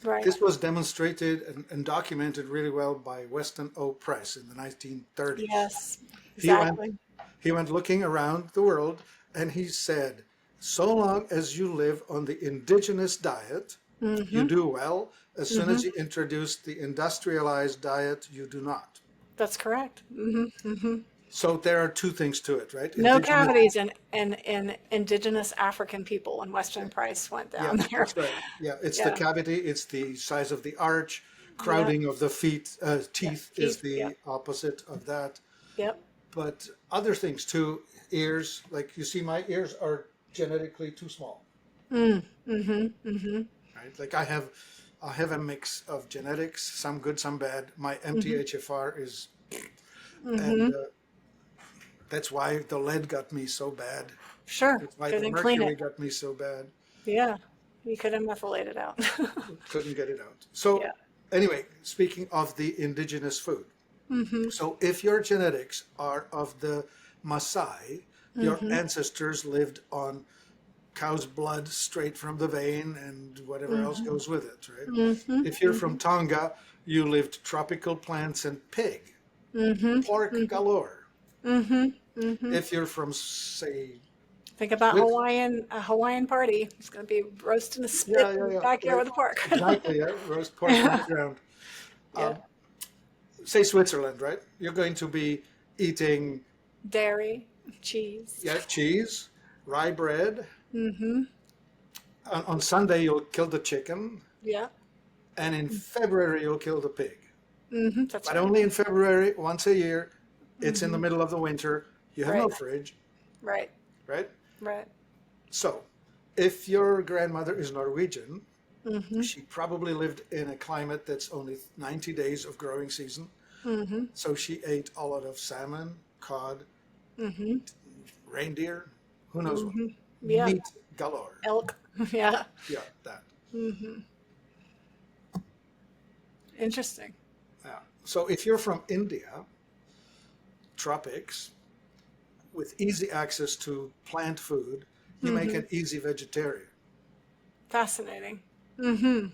Right. This was demonstrated and documented really well by Weston O. Price in the 1930s. Yes, He went, exactly. he went looking around the world and he said, so long as you live on the indigenous diet, you Mm-hmm. do well. As soon Mm-hmm. as you introduce the industrialized diet, you do not. That's correct. Mm-hmm. Mm-hmm. So there are two things to it, right? No Indigenous, cavities in indigenous African people when Weston Price went yeah, down there. that's right. Yeah, it's the Yeah. cavity, it's the size of the arch, Yep. crowding of the feet, Yep. teeth is Teeth. the Yep. opposite of that. Yep. But other things too, ears, like you see, my ears are genetically too small, Mm. Mm-hmm. Mm-hmm. right? Like I have a mix of genetics, some good, some bad. My Mm-hmm. MTHFR is, and Mm-hmm. that's why the lead got me so bad. Sure. That's why the Couldn't clean mercury it. got me so bad. Yeah. You could have methylated out. Couldn't get it out. So Yeah. anyway, speaking of the indigenous food, Mm-hmm. so if your genetics are of the Maasai, your Mm-hmm. ancestors lived on cow's blood straight from the vein and whatever else Mm-hmm. goes with it, right? Mm-hmm. If you're Mm-hmm. from Tonga, you lived tropical plants and pig, Mm-hmm. pork Mm-hmm. galore. Mm-hmm. Mm-hmm. If you're from, say, Think about Switzerland, a Hawaiian party. It's going to be roasting a spit yeah, in yeah, the yeah, backyard right. with a pork. Exactly, yeah, roast pork on the ground. Yeah. Say Switzerland, right? You're going to be eating, Dairy, cheese. yeah, cheese, rye bread. Mm-hmm. On Sunday, you'll kill the chicken, Yeah. and in February, you'll kill the pig. Mm-hmm. That's But right. only in February, once a year. It's in the Mm-hmm. middle of the winter. You have no Right. fridge, Right. right? Right. So, if your grandmother is Norwegian, Mm-hmm. she probably lived in a climate that's only 90 days of growing season. Mm-hmm. So she ate a lot of salmon, cod, Mm-hmm. reindeer, who knows what. Mm-hmm. Yeah. Meat galore. Elk. Yeah. Yeah, that. Mm-hmm. Interesting. Yeah. So if you're from India, tropics, with easy access to plant food, you make Mm-hmm. an easy vegetarian. Fascinating. Mm-hmm.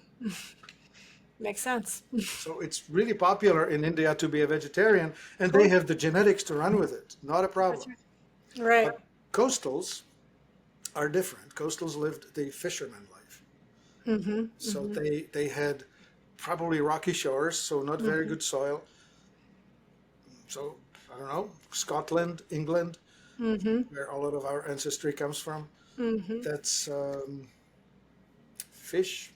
Makes sense. So it's really popular in India to be a vegetarian, and they Cool. have the genetics to run with it. Not a That's problem. right. Right. But coastals are different. Coastals lived the fisherman life. Mm-hmm. So Mm-hmm. they had probably rocky shores, so not very Mm-hmm. good soil. So I don't know, Scotland, England, Mm-hmm. where a lot of our ancestry comes from. Mm-hmm. That's fish,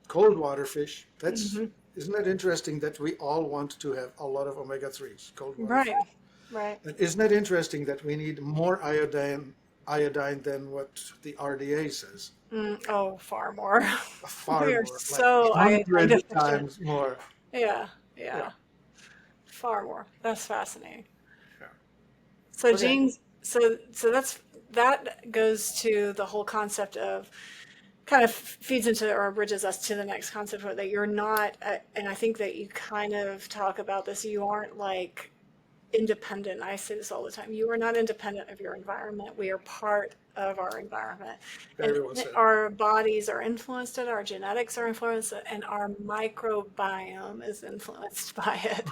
cold water fish. That's Mm-hmm. isn't that interesting that we all want to have a lot of omega-3s, cold water Right. fish. Right. And isn't it interesting that we need more iodine than what the RDA says? Oh, far more. Far We are more, like so iodine 100 deficient. times more. Yeah. Yeah. Yeah. Far more. That's fascinating. Yeah. So Okay. genes, so that goes to the whole concept of kind of feeds into or bridges us to the next concept that you're not, and I think that you kind of talk about this, you aren't like independent. I say this all the time. You are not independent of your environment. We are part of our environment. And Very well said. our bodies are influenced it, our genetics are influenced it, and our microbiome is influenced by it.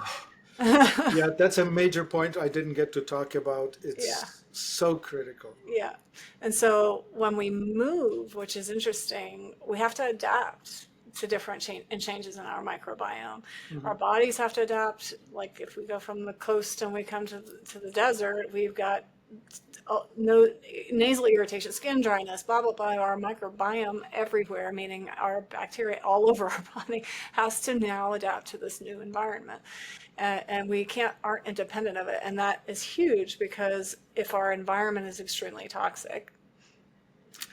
Yeah, that's a major point I didn't get to talk about. Yeah. It's so critical. Yeah. And so when we move, which is interesting, we have to adapt to different changes in our microbiome. Our bodies have to adapt. Like if we go from the coast and we come to the desert, we've got no nasal irritation, skin dryness, blah, blah, blah. Our microbiome everywhere, meaning our bacteria all over our body, has to now adapt to this new environment. And we aren't independent of it. And that is huge because if our environment is extremely toxic,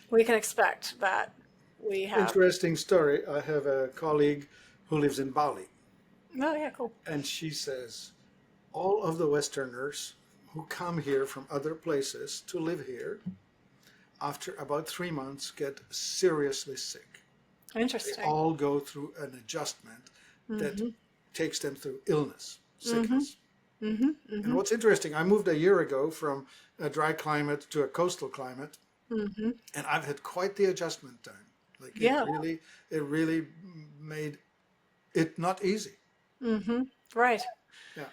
we can expect that we have. Interesting story. I have a colleague who lives in Bali, Oh, yeah, cool. and she says all of the Westerners who come here from other places to live here, after about 3 months, get seriously sick. They Interesting. all go through an adjustment that takes them through illness, sickness. And what's interesting, I moved a year ago from a dry climate to a coastal climate, and I've had quite the adjustment time. Like Yeah. it really made it not easy. Right. Yeah.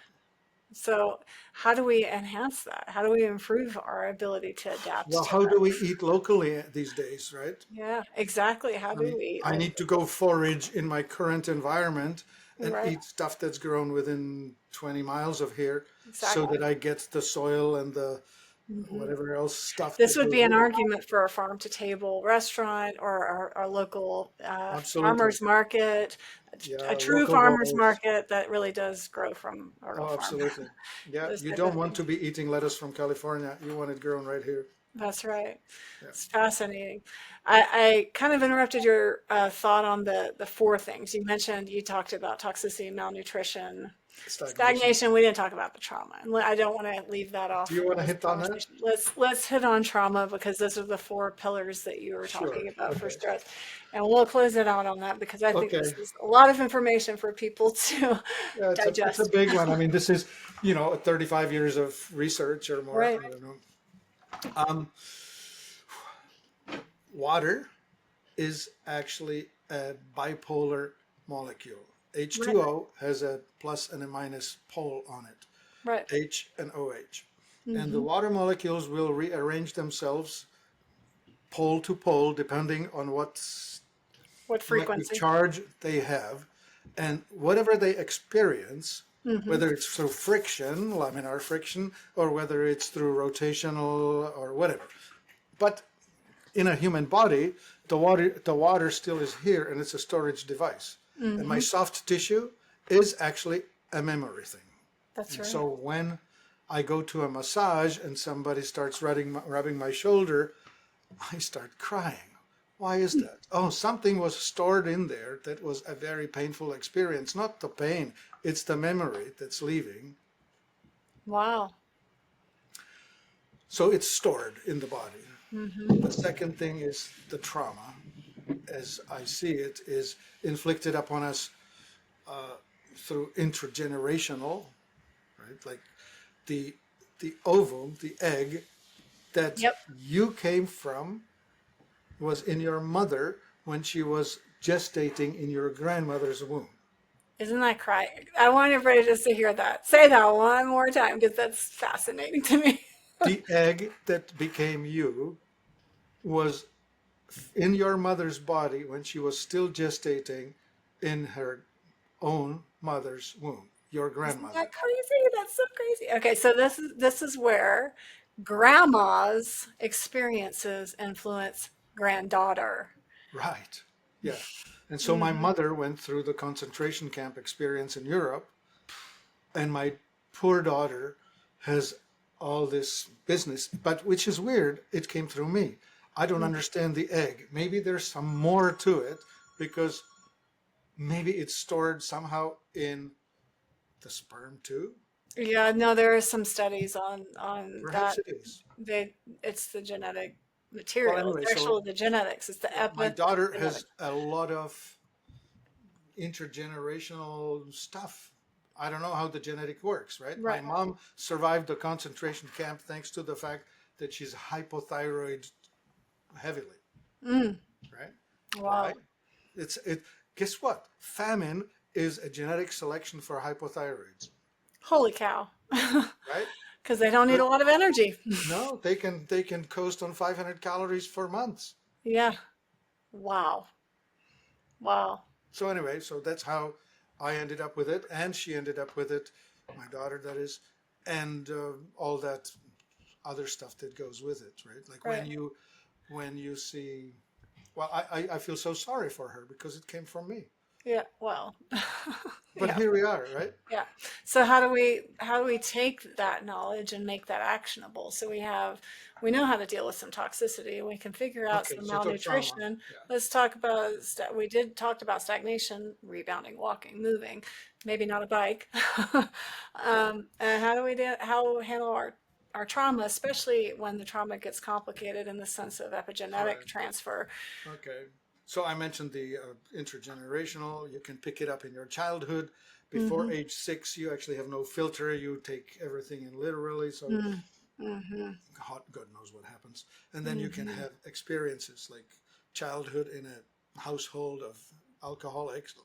So how do we enhance that? How do we improve our ability to Well, adapt to how do that? we eat locally these days, right? Yeah, exactly. How I do mean, we? I need to go forage in my current environment and Right, eat stuff that's grown within 20 miles of here so exactly. that I get the soil and the Hmm. whatever else stuff This that would goes be an with it. argument for a farm to table restaurant or our local Absolutely. farmers market, a Yeah, true local farmers balls. market that really does grow from a real Oh, farm. absolutely. Yeah, Those you type of don't want things. to be eating lettuce from California. You want it grown right here. That's right. Yeah. It's fascinating. I kind of interrupted your thought on the four things. You talked about toxicity, malnutrition, Stagnation. stagnation. We didn't talk about the trauma. And I don't want to leave that Do off you want to this hit on that? conversation. Let's hit on trauma because those are the four pillars that you were Sure. talking about for Okay. stress. And we'll close it out on that because I think Okay. this is a lot of information for people to Yeah, it's a digest. big one. I mean, this is, 35 years of research or more. Right. I don't know. Um, Water is actually a bipolar molecule. Right. H2O has a plus and a minus pole on it, Right. H and OH. And the Hmm. water molecules will rearrange themselves pole to pole depending on what What electric frequency? charge they have. And whatever they experience, Hmm. whether it's through friction, laminar friction, or whether it's through rotational or whatever. But in a human body, the water still is here and it's a storage device. And my Hmm. soft tissue is actually a memory thing. That's And right. so when I go to a massage and somebody starts rubbing my shoulder, I start crying. Why is that? Oh, something was stored in there that was a very painful experience. Not the pain, it's the memory that's leaving. Wow. So it's stored in the body. The Hmm. second thing is the trauma, as I see it, is inflicted upon us through intergenerational, right? Like the the ovum, the egg that Yep. you came from was in your mother when she was gestating in your grandmother's womb. Isn't that crying? I want everybody just to hear that. Say that one more time because that's fascinating to me. The egg that became you was in your mother's body when she was still gestating in her own mother's womb, your Isn't grandmother. that crazy? That's so crazy. Okay, so this is where grandma's experiences influence granddaughter. Right. Yeah. And so my Hmm. mother went through the concentration camp experience in Europe, and my poor daughter has all this business, but which is weird, it came through me. I don't understand the egg. Maybe there's some more to it because maybe it's stored somehow in the sperm too. Yeah, no, there are some studies on Perhaps that. it is. It's the genetic Well, material. anyway, It's so actually the genetics. It's the my daughter epigenetic. has a lot of intergenerational stuff. I don't know how the genetic works, right? My Right. mom survived the concentration camp thanks to the fact that she's hypothyroid heavily, Mm, right? Why? wow. It's it. Guess what? Famine is a genetic selection for hypothyroids, Holy cow. right? Because they don't need But a lot of energy. no, they can coast on 500 calories for months. Yeah. Wow. Wow. So anyway, so that's how I ended up with it, and she ended up with it, my daughter, that is, and all that other stuff that goes with it, right? Like when Right. you see, well, I feel so sorry for her because it came from me. Yeah. Well. But Yeah. here we are, right? Yeah. So how do we take that knowledge and make that actionable? So we know how to deal with some toxicity. We can figure out Okay, some so talk trauma. malnutrition. Yeah. Let's talk about we did talked about stagnation, rebounding, walking, moving, maybe not a bike. And how handle our trauma, especially when the trauma gets complicated in the sense of All epigenetic right. transfer. Okay. So I mentioned the intergenerational. You can pick it up in your childhood. Before Hmm. age 6, you actually have no filter. You take everything in literally. So Mm-hmm. God knows what happens. And then you can Hmm. have experiences like childhood in a household of alcoholics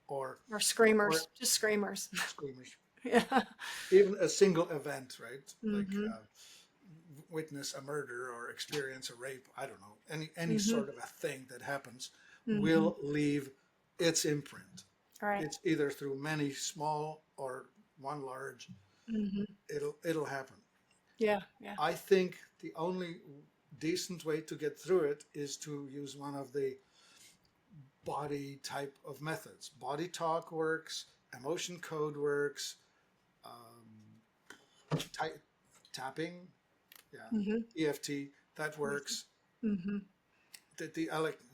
or Or or screamers, just screamers. screamers. Yeah. Even a single event, right? Like Mm-hmm. witness a murder or experience a rape, I don't know, any Mm-hmm. sort of a thing that happens Mm-hmm. will leave its imprint. Right. It's either through many small or one large. Mm-hmm. It'll happen. Yeah. Yeah. I think the only decent way to get through it is to use one of the body type of methods. Body talk works, emotion code works, ty- tapping, yeah, Mm-hmm. EFT, that works. Mm-hmm.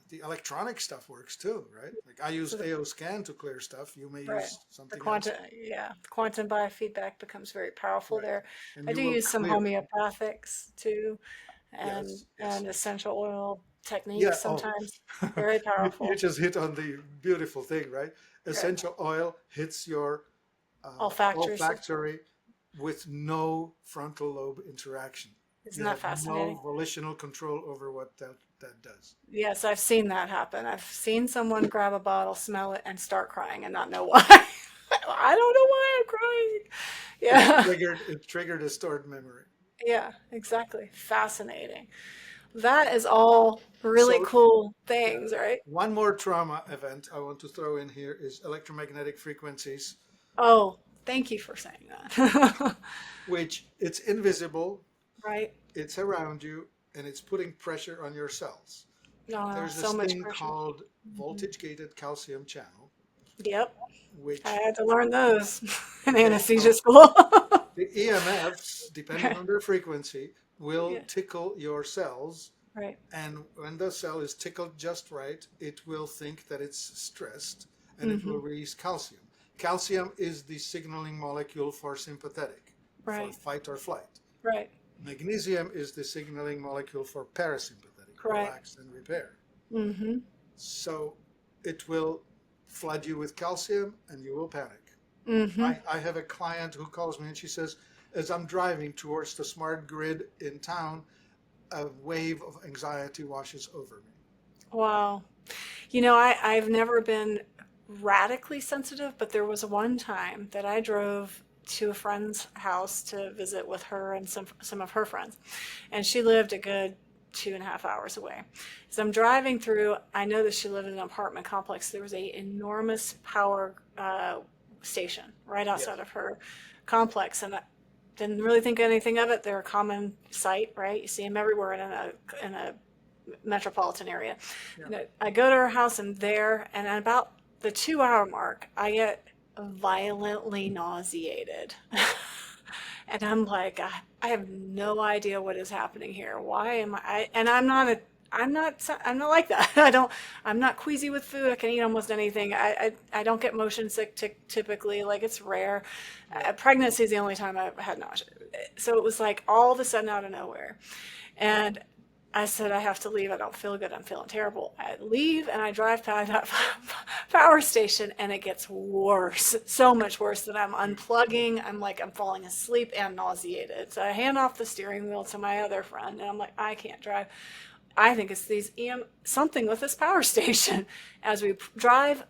The electronic stuff works too, right? Like I use So the AO scan to clear stuff. You may right. use The something else, quantum, yeah, the quantum biofeedback becomes very powerful right? there. And I you do will use some clear. homeopathics too, Yes, yes. and essential oil Yeah. techniques Oh, sometimes. Very you powerful. just hit on the beautiful thing, right? Right. Essential oil hits your Olfactory system. olfactory with no frontal lobe interaction. Isn't You that have no fascinating? volitional control over what that does. Yes, I've seen that happen. I've seen someone grab a bottle, smell it, and start crying and not know why. I don't know why I'm crying. Yeah. It triggered a stored memory. Yeah, exactly. Fascinating. That is all really So cool yeah, things, right? one more trauma event I want to throw in here is electromagnetic frequencies, Oh, thank you for saying that. which it's invisible, Right? it's around you, and it's putting pressure on your cells. There's So this much thing pressure. called Mhm. voltage gated calcium channel, Yep. I which had to learn those in okay, anesthesia so school. the EMFs, depending on their frequency, will Yeah. tickle your cells. Right. And when the cell is tickled just right, it will think that it's stressed and it will Hmm. release calcium. Calcium is the signaling molecule for sympathetic, for Right. fight or flight. Right. Magnesium is the signaling molecule for parasympathetic, Right. relax and repair. Hmm. So it will flood you with calcium and you will panic. Hmm. I have a client who calls me and she says, as I'm driving towards the smart grid in town, a wave of anxiety washes over me. Wow. I've never been radically sensitive, but there was one time that I drove to a friend's house to visit with her and some of her friends, and she lived a good 2.5 hours away. As I'm driving through, I know that she lived in an apartment complex. There was a enormous power station right Yes. outside of her complex, and I didn't really think anything of it. They're a common sight, right? You see them everywhere in a metropolitan area. Yeah. And I go to her house and there, and at about the 2 hour mark, I get violently nauseated. And I'm like, I have no idea what is happening here. Why am and I'm not like that. I'm not queasy with food. I can eat almost anything. I don't get motion sick typically. Like it's rare. Yeah. Pregnancy is the only time I've had nausea. So it was like all of a sudden out of nowhere. And I said, I have to leave. I don't feel good. I'm feeling terrible. I leave and I drive past that power station and it gets worse. So much worse that I'm unplugging. I'm falling asleep and nauseated. So I hand off the steering wheel to my other friend and I'm like, I can't drive. I think it's something with this power station. As we drive,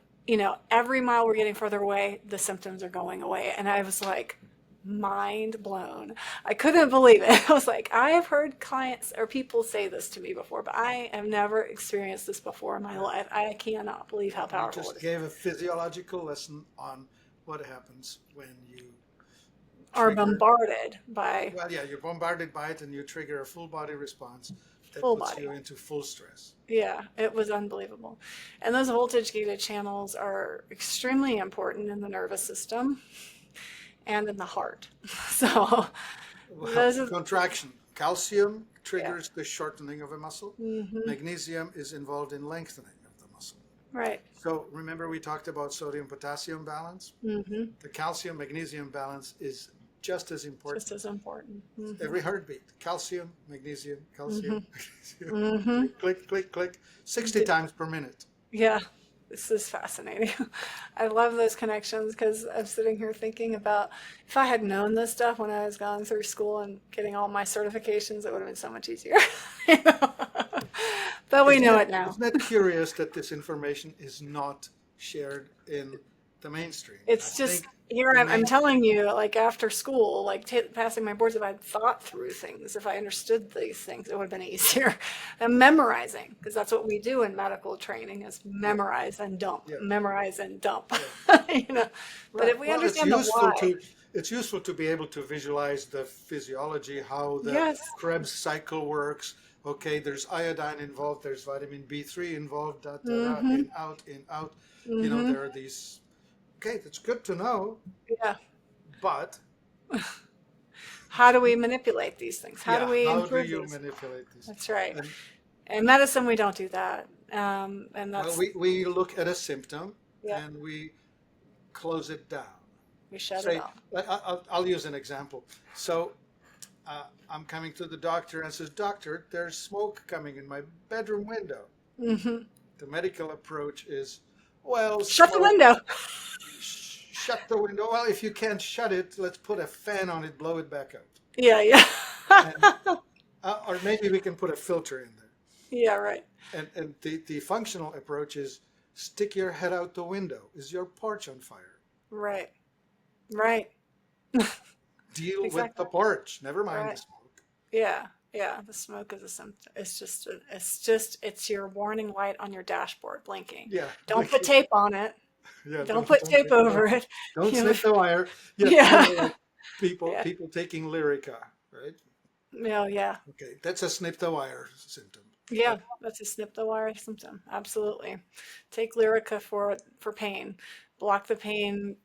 every mile we're getting further away, the symptoms are going away. And I was like, mind blown. I couldn't believe it. I was like, I have heard clients or people say this to me before, but I have never experienced this before in my Yeah. life. I cannot believe how You powerful it just is. gave a physiological lesson on what happens when you Are trigger. bombarded by Well, yeah, you're bombarded by it and you trigger a full body response that full puts body. you into full stress. Yeah, it was unbelievable. And those voltage gated channels are extremely important in the nervous system and in the heart. So Well, those are, contraction. Calcium yeah. triggers the shortening of a muscle. Hmm. Magnesium is involved in lengthening of the muscle. Right. So remember we talked about sodium potassium balance? Hmm. The calcium magnesium balance is just as Just important. as important. Hmm. Every heartbeat, calcium, magnesium, Hmm. calcium, magnesium. Hmm. Click, click, click, click, 60 times per minute. Yeah, this is fascinating. I love those connections because I'm sitting here thinking about if I had known this stuff when I was going through school and getting all my certifications, it would have been so much easier. You know? But we Isn't know it, it now. isn't it curious that this information is not shared in the mainstream. I It's just think here the I'm main telling you, like after school, like passing my boards, if I'd thought through things, if I understood these things, it would have been easier. And memorizing, because that's what we do in medical training is yeah, yeah, memorize and dump. yeah. you know. But Right. if we Well, understand the why, it's useful to be able to visualize the physiology, how the yes. Krebs cycle works. Okay, there's iodine involved, there's vitamin B3 involved, da da da, Mm-hmm. in out, in out. You know, Mm-hmm. there are these. Okay, that's good to know, Yeah. but How do we manipulate these things? How do yeah, we how do improve you these? manipulate this? That's right. And In medicine, we don't do that. And well, that's, we look at a symptom yeah, and we close it down. we shut it Say, off. I'll use an example. So I'm coming to the doctor and says, Doctor, there's smoke coming in my bedroom window. Mm-hmm. The medical approach is, well, Shut the smoke, window. shut the window. Well, if you can't shut it, let's put a fan on it, blow it back up. Yeah, yeah. And, or maybe we can put a filter in there. Yeah, right. And the functional approach is stick your head out the window. Is your porch on fire? Right. Right. Deal with the Exactly. porch. Never mind the Right. smoke. Yeah. Yeah. The smoke is a symptom. It's your warning light on your dashboard blinking. Yeah, Don't put tape on it. yeah. Don't put tape over it. Don't You know, snip the wire. Yeah, yeah. like Yeah. people taking Lyrica, right? No, yeah. Okay, that's a snip the wire symptom. Yeah. That's a snip the wire symptom. Absolutely. Take Lyrica for pain. Block the pain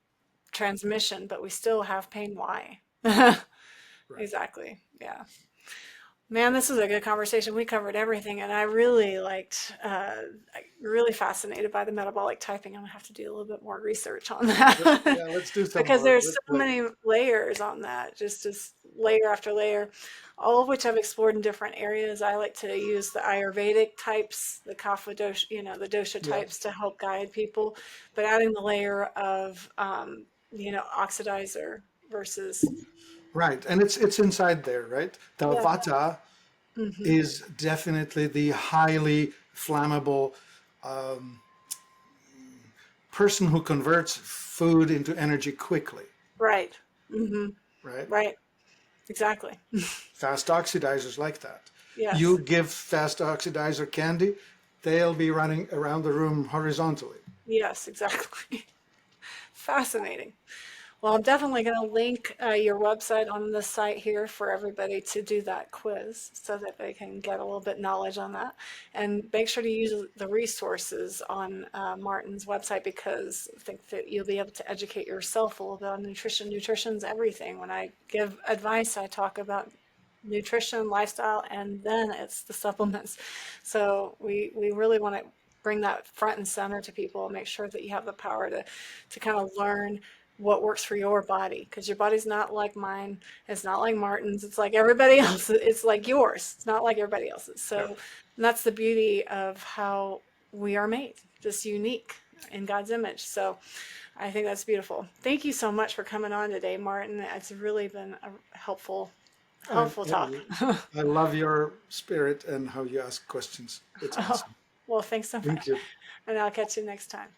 transmission, but we still have pain. Why? Right. Exactly. Yeah. Man, this was a good conversation. We covered everything, and I really liked, really fascinated by the metabolic typing. I'm gonna have to do a little bit more research on that Yeah, let's do some because more. there's so many layers on that, just layer after layer, all of which I've explored in different areas. I like to use the Ayurvedic types, the Kapha dosha, the dosha Yeah, types to help guide people, but adding the layer of, oxidizer versus, right. And it's inside there, right? The yeah. Vata Hmm. is definitely the highly flammable um, person who converts food into energy quickly, Right. Hmm. right? Right. Exactly. Fast oxidizers like that. You Yes. give fast oxidizer candy, they'll be running around the room horizontally. Yes, exactly. Fascinating. Well, I'm definitely going to link your website on the site here for everybody to do that quiz so that they can get a little bit knowledge on that. And make sure to use the resources on Martin's website because I think that you'll be able to educate yourself a little bit on nutrition. Nutrition's everything. When I give advice, I talk about nutrition, lifestyle, and then it's the supplements. So we really want to bring that front and center to people and make sure that you have the power to kind of learn what works for your body because your body's not like mine. It's not like Martin's. It's like everybody else. It's like yours. It's not like everybody else's. Yeah. So and that's the beauty of how we are made, just unique in God's image. So I think that's beautiful. Thank you so much for coming on today, Martin. It's really been a helpful talk. I love your spirit and how you ask questions. It's Oh, awesome. well, thanks so Thank much. you. And I'll catch you next time.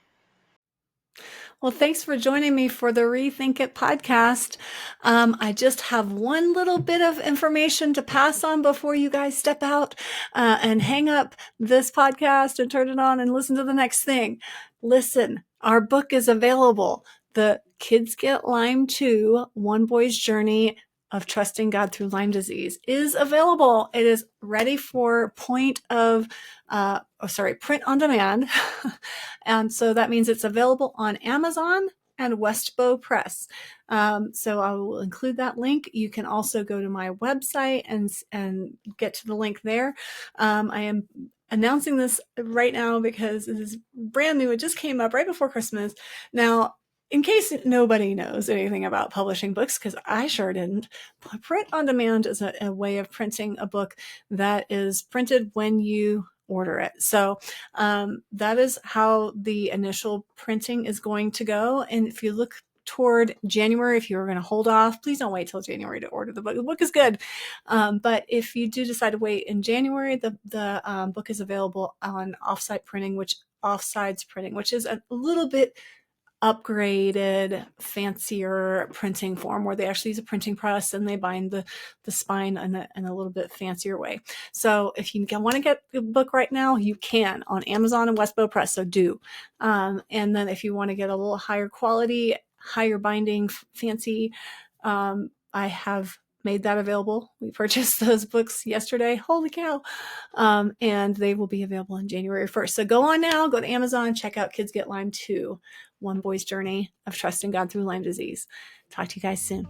Well, thanks for joining me for the Rethink It podcast. I just have one little bit of information to pass on before you guys step out and hang up this podcast and turn it on and listen to the next thing. Listen, our book is available. The Kids Get Lyme 2, One Boy's Journey of Trusting God Through Lyme Disease is available. It is ready for print on demand. And so that means it's available on Amazon and Westbow Press. So I will include that link. You can also go to my website and get to the link there. I am announcing this right now because it is brand new. It just came up right before Christmas. Now, in case nobody knows anything about publishing books, because I sure didn't, print on demand is a way of printing a book that is printed when you order it. So that is how the initial printing is going to go. And if you look toward January, if you're going to hold off, please don't wait till January to order the book. The book is good. But if you do decide to wait in January, the book is available on offsides printing, which is a little bit upgraded, fancier printing form where they actually use a printing press and they bind the spine in a little bit fancier way. So if you want to get the book right now, you can on Amazon and Westbow Press, so do. And then if you want to get a little higher quality, higher binding, fancy, I have made that available. We purchased those books yesterday. Holy cow. And they will be available on January 1st. So go on now, go to Amazon, check out Kids Get Lyme 2, One Boy's Journey of Trusting God Through Lyme Disease. Talk to you guys soon.